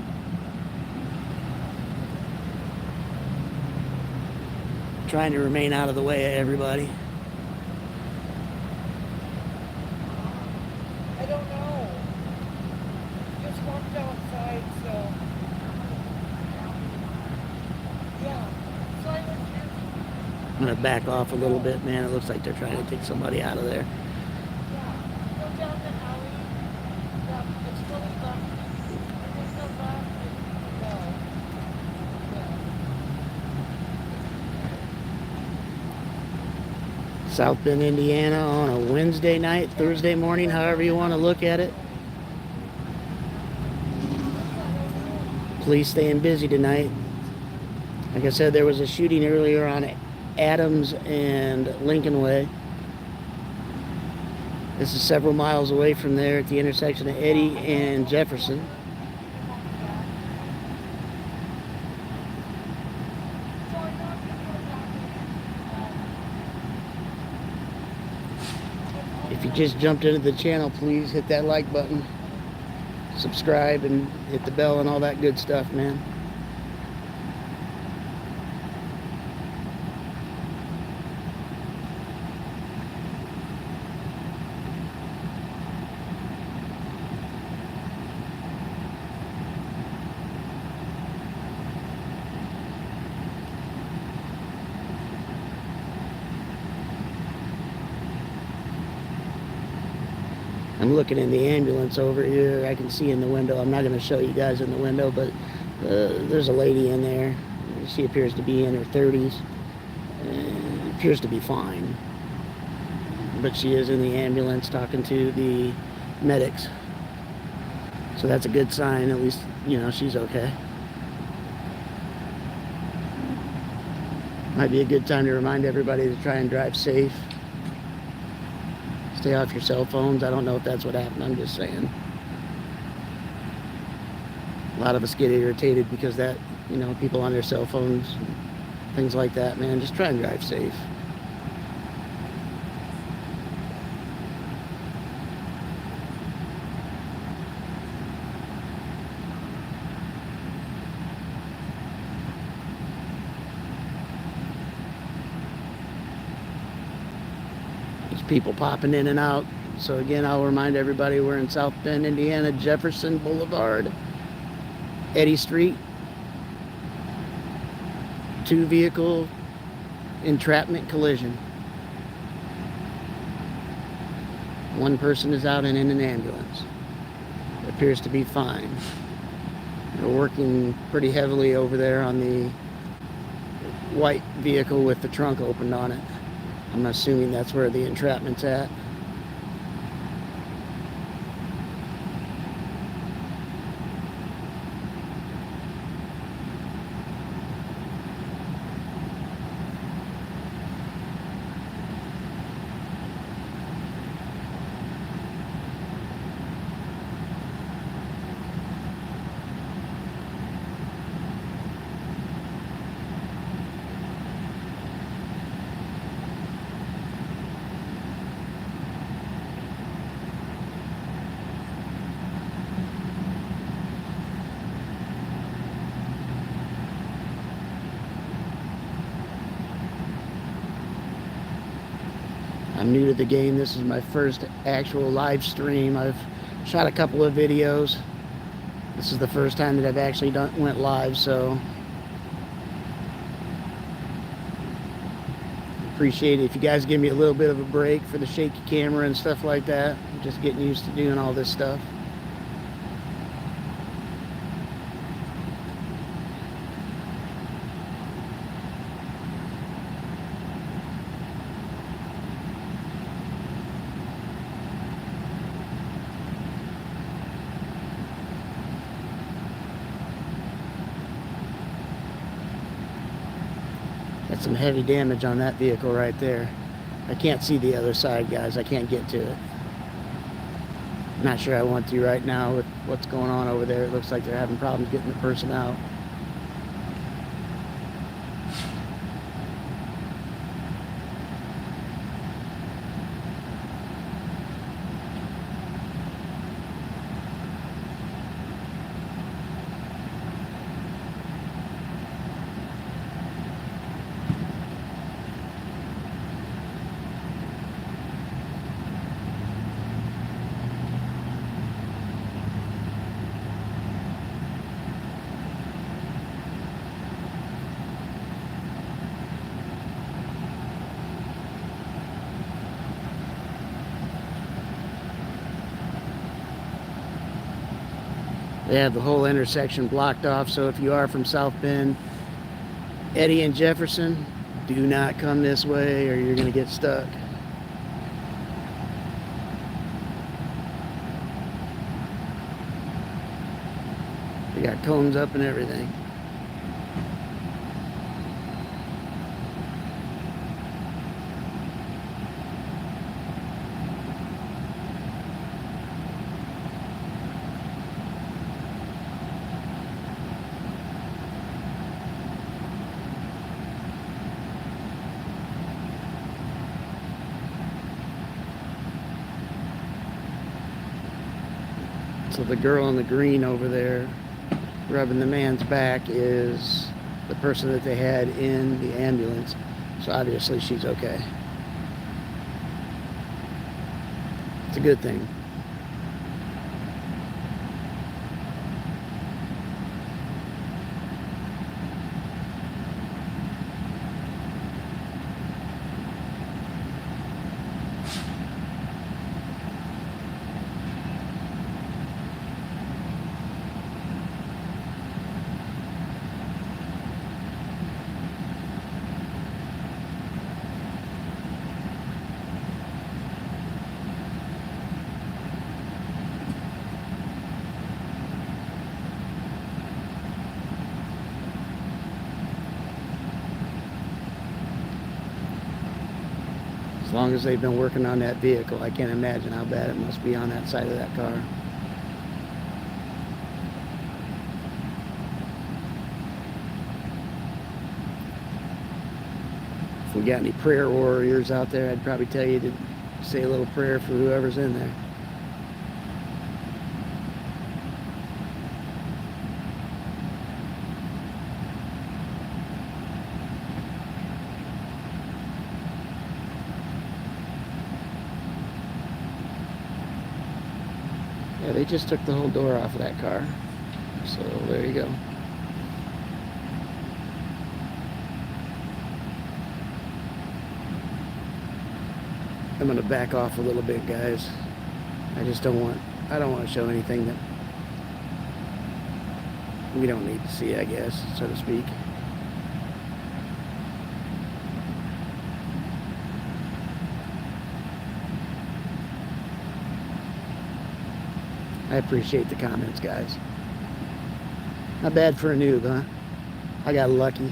Speaker 1: Trying to remain out of the way of everybody.
Speaker 6: I don't know. Just walked outside, so. Yeah.
Speaker 1: I'm going to back off a little bit, man. It looks like they're trying to take somebody out of there.
Speaker 6: Go down the alley. Yeah, it's really left. There's no left. No.
Speaker 1: South Bend, Indiana on a Wednesday night, Thursday morning, however you want to look at it. Police staying busy tonight. Like I said, there was a shooting earlier on Adams and Lincoln Way. This is several miles away from there at the intersection of Eddy and Jefferson. If you just jumped into the channel, please hit that like button, subscribe, and hit the bell and all that good stuff, man. I'm looking in the ambulance over here. I can see in the window. I'm not going to show you guys in the window, but there's a lady in there. She appears to be in her 30s. Appears to be fine. But she is in the ambulance talking to the medics. So that's a good sign. At least, you know, she's okay. Might be a good time to remind everybody to try and drive safe. Stay off your cell phones. I don't know if that's what happened. I'm just saying. A lot of us get irritated because that, you know, people on their cell phones, things like that, man. Just try and drive safe. People popping in and out. So again, I'll remind everybody we're in South Bend, Indiana, Jefferson Boulevard, Eddy Street. 2-vehicle entrapment collision. One person is out and in an ambulance. It appears to be fine. They're working pretty heavily over there on the white vehicle with the trunk opened on it. I'm assuming that's where the entrapment's at. I'm new to the game. This is my first actual live stream. I've shot a couple of videos. This is the first time that I've actually went live, so appreciate it if you guys give me a little bit of a break for the shaky camera and stuff like that. I'm just getting used to doing all this stuff. Got some heavy damage on that vehicle right there. I can't see the other side, guys. I can't get to it. Not sure I want to right now with what's going on over there. It looks like they're having problems getting the person out. They have the whole intersection blocked off, so if you are from South Bend, Eddy and Jefferson, do not come this way or you're going to get stuck. They got cones up and everything. So the girl in the green over there rubbing the man's back is the person that they had in the ambulance. So obviously she's okay. It's a good thing. As long as they've been working on that vehicle, I can't imagine how bad it must be on that side of that car. If we got any prayer warriors out there, I'd probably tell you to say a little prayer for whoever's in there. Yeah, they just took the whole door off of that car. So there you go. I'm gonna back off a little bit, guys. I don't want to show anything that we don't need to see, I guess, so to speak. I appreciate the comments, guys. Not bad for a noob, huh? I got lucky.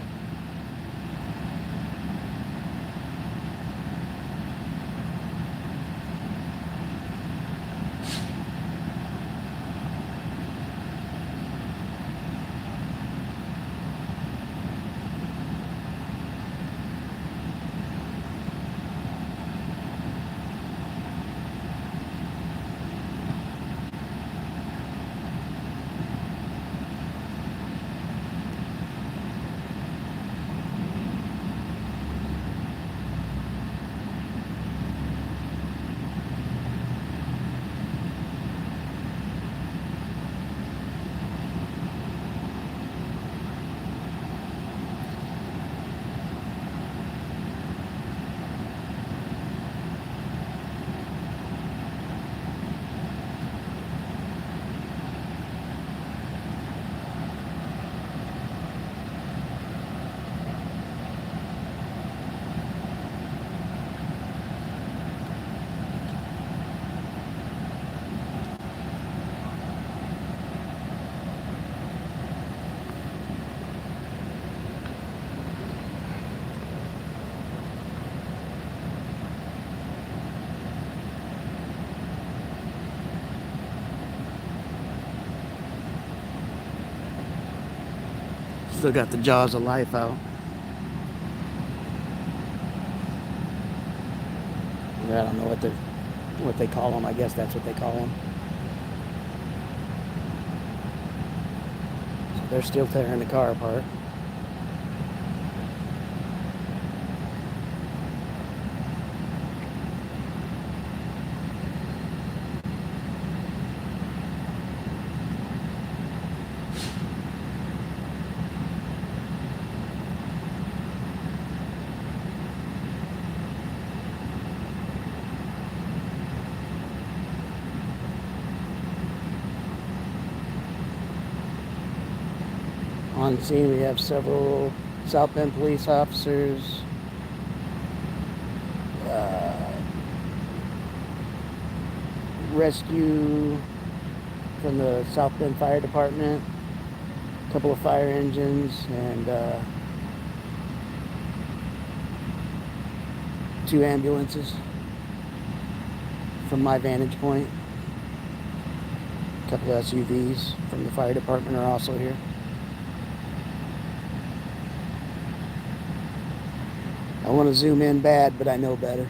Speaker 1: Still got the jaws of life out. I don't know what they call them. I guess that's what they call them. So they're still tearing the car apart. On scene, we have several South Bend police officers, rescue from the South Bend Fire Department, a couple of fire engines, and 2 ambulances from my vantage point. A couple of SUVs from the fire department are also here. I want to zoom in bad, but I know better.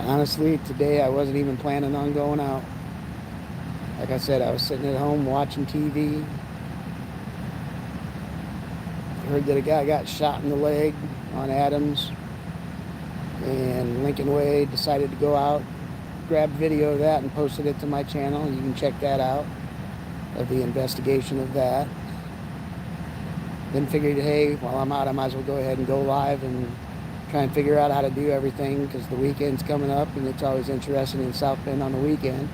Speaker 1: Honestly, today I wasn't even planning on going out. Like I said, I was sitting at home watching TV. Heard that a guy got shot in the leg on Adams and Lincoln Way. Decided to go out, grab video of that and posted it to my channel. You can check that out, of the investigation of that. Then figured, hey, while I'm out, I might as well go ahead and go live and try and figure out how to do everything, because the weekend's coming up and it's always interesting in South Bend on the weekend.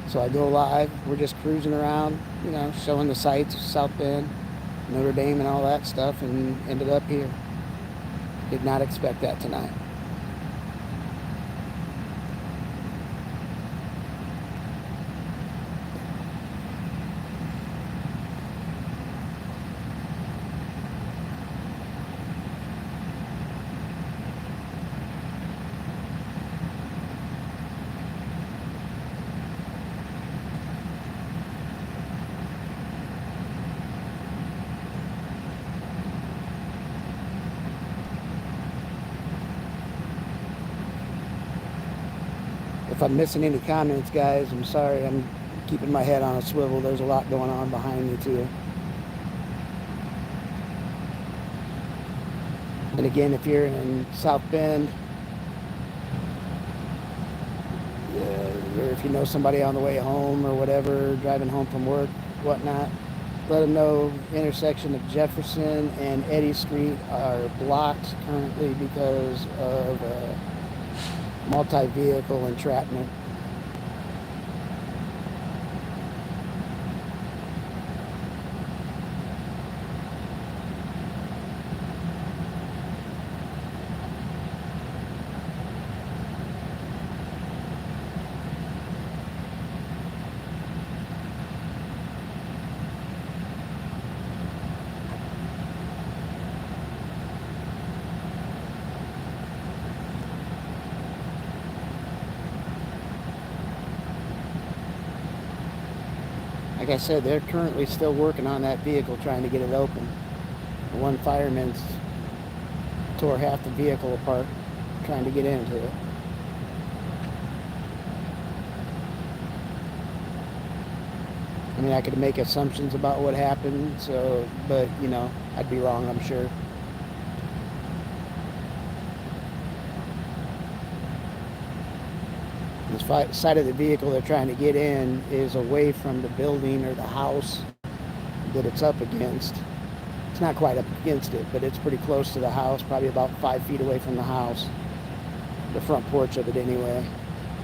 Speaker 1: So I go live. We're just cruising around, you know, showing the sights of South Bend, Notre Dame and all that stuff, and ended up here. Did not expect that tonight. If I'm missing any comments, guys, I'm sorry. I'm keeping my head on a swivel. There's a lot going on behind me, too. And again, if you're in South Bend, or if you know somebody on the way home or whatever, driving home from work, whatnot, let them know intersection of Jefferson and Eddy Street are blocked currently because of multi-vehicle entrapment. Like I said, they're currently still working on that vehicle, trying to get it open. The one fireman's tore half the vehicle apart, trying to get into it. I mean, I could make assumptions about what happened, so, but, you know, I'd be wrong, I'm sure. side of the vehicle they're trying to get in is away from the building or the house that it's up against. It's not quite up against it, but it's pretty close to the house, probably about 5 feet away from the house, the front porch of it anyway.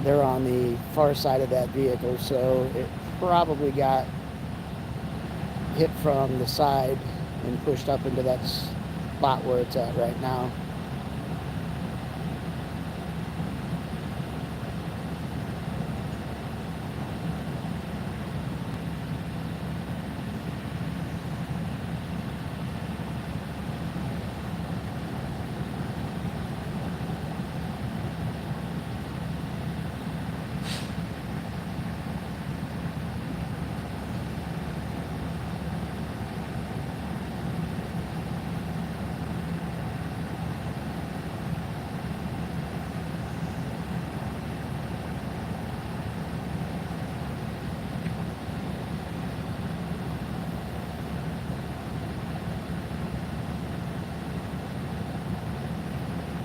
Speaker 1: They're on the far side of that vehicle, so it probably got hit from the side and pushed up into that spot where it's at right now.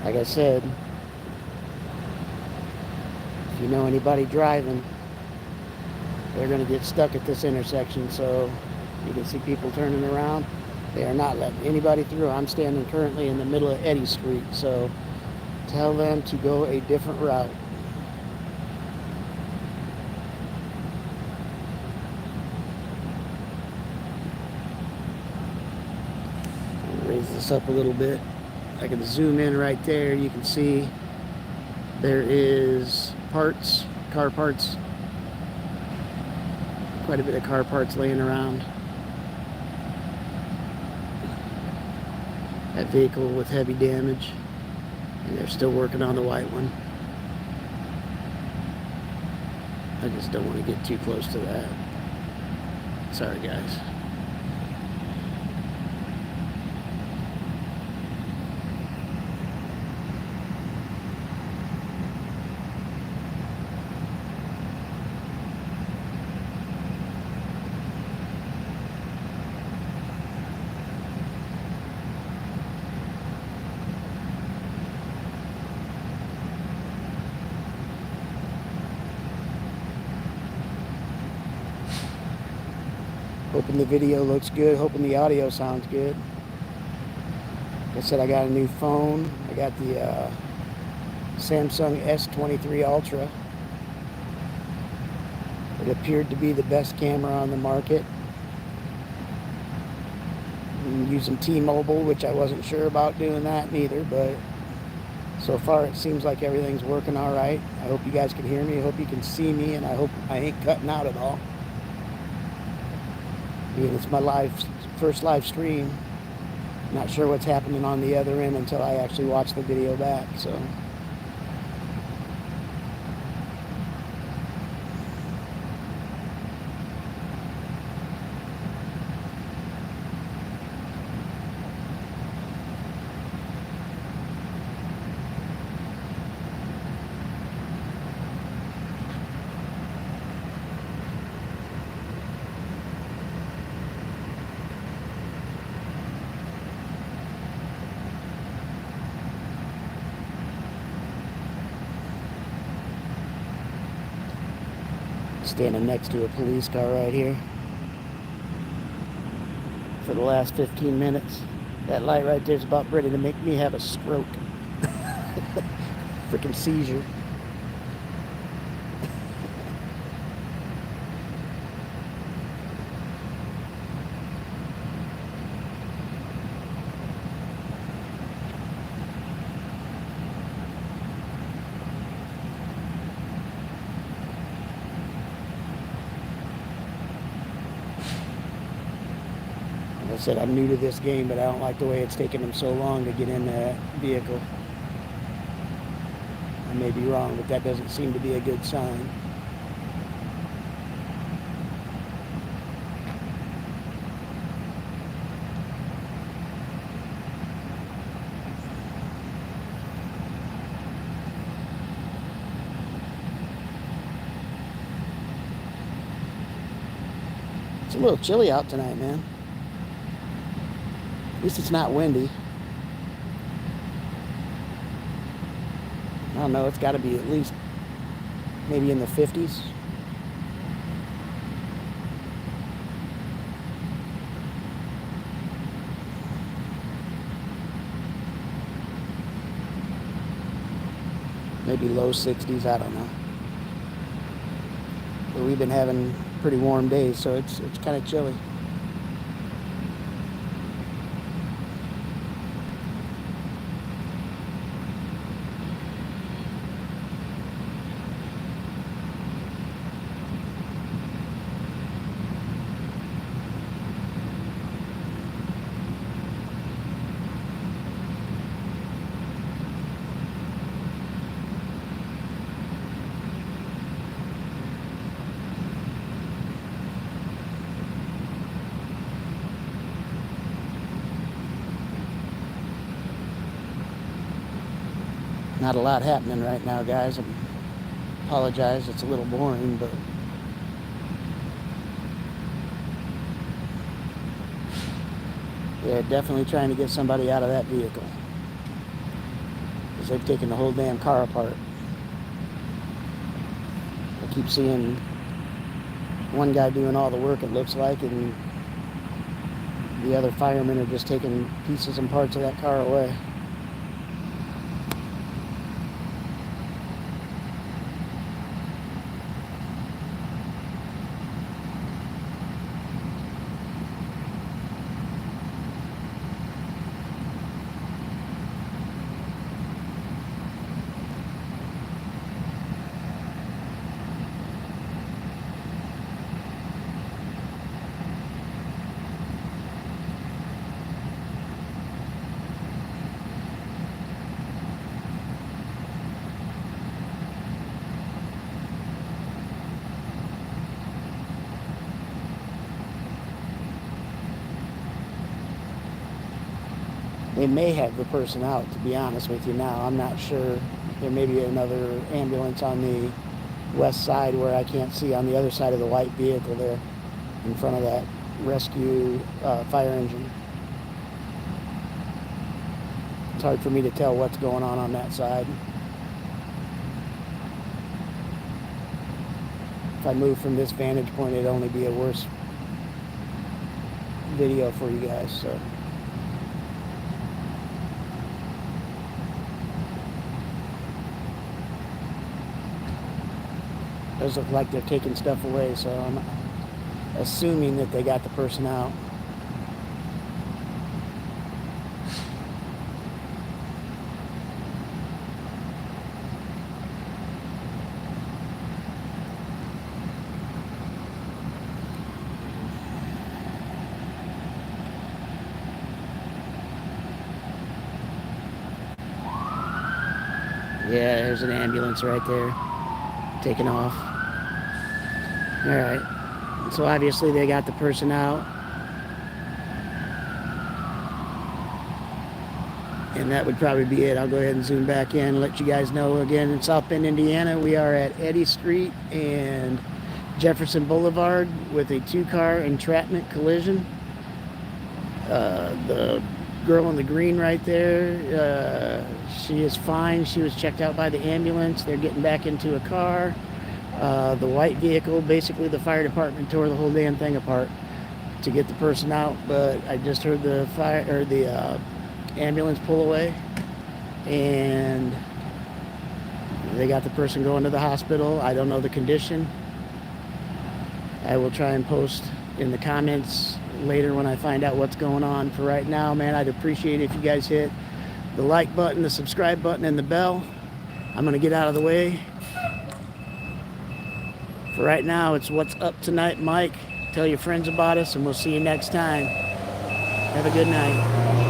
Speaker 1: Like I said, if you know anybody driving, they're going to get stuck at this intersection. So you can see people turning around. They are not letting anybody through. I'm standing currently in the middle of Eddy Street, so tell them to go a different route. Raise this up a little bit. I can zoom in right there. You can see there is parts, car parts, quite a bit of car parts laying around. That vehicle with heavy damage, and they're still working on the white one. I just don't want to get too close to that. Sorry, guys. Hoping the video looks good, hoping the audio sounds good. Like I said, I got a new phone. I got the Samsung S23 Ultra. It appeared to be the best camera on the market. I'm using T-Mobile, which I wasn't sure about doing that neither, but so far it seems like everything's working all right. I hope you guys can hear me. I hope you can see me, and I hope I ain't cutting out at all. It's my first live stream. Not sure what's happening on the other end until I actually watch the video back, so. Standing next to a police car right here for the last 15 minutes. That light right there is about ready to make me have a stroke. Freaking seizure. I said, I'm new to this game, but I don't like the way it's taken them so long to get in that vehicle. I may be wrong, but that doesn't seem to be a good sign. It's a little chilly out tonight, man. At least it's not windy. I don't know, it's got to be at least maybe in the 50s. Maybe low 60s, I don't know. But we've been having pretty warm days, so it's kind of chilly. Not a lot happening right now, guys. I apologize, it's a little boring, but yeah, definitely trying to get somebody out of that vehicle, because they've taken the whole damn car apart. I keep seeing one guy doing all the work, it looks like, and the other firemen are just taking pieces and parts of that car away. They may have the person out, to be honest with you now. I'm not sure. There may be another ambulance on the west side where I can't see, on the other side of the white vehicle there in front of that rescue fire engine. It's hard for me to tell what's going on that side. If I move from this vantage point, it'd only be a worse video for you guys, so. Does look like they're taking stuff away, so I'm assuming that they got the person out. Yeah, there's an ambulance right there, taking off. All right, so obviously they got the person out. And that would probably be it. I'll go ahead and zoom back in and let you guys know again, in South Bend, Indiana, we are at Eddy Street and Jefferson Boulevard with a two-car entrapment collision. The girl in the green right there, she is fine. She was checked out by the ambulance. They're getting back into a car. The white vehicle, basically the fire department tore the whole damn thing apart to get the person out, but I just heard the ambulance pull away, and they got the person going to the hospital. I don't know the condition. I will try and post in the comments later when I find out what's going on. For right now, man, I'd appreciate it if you guys hit the like button, the subscribe button, and the bell. I'm gonna get out of the way. For right now, it's What's Up Tonight, Mike. Tell your friends about us, and we'll see you next time. Have a good night.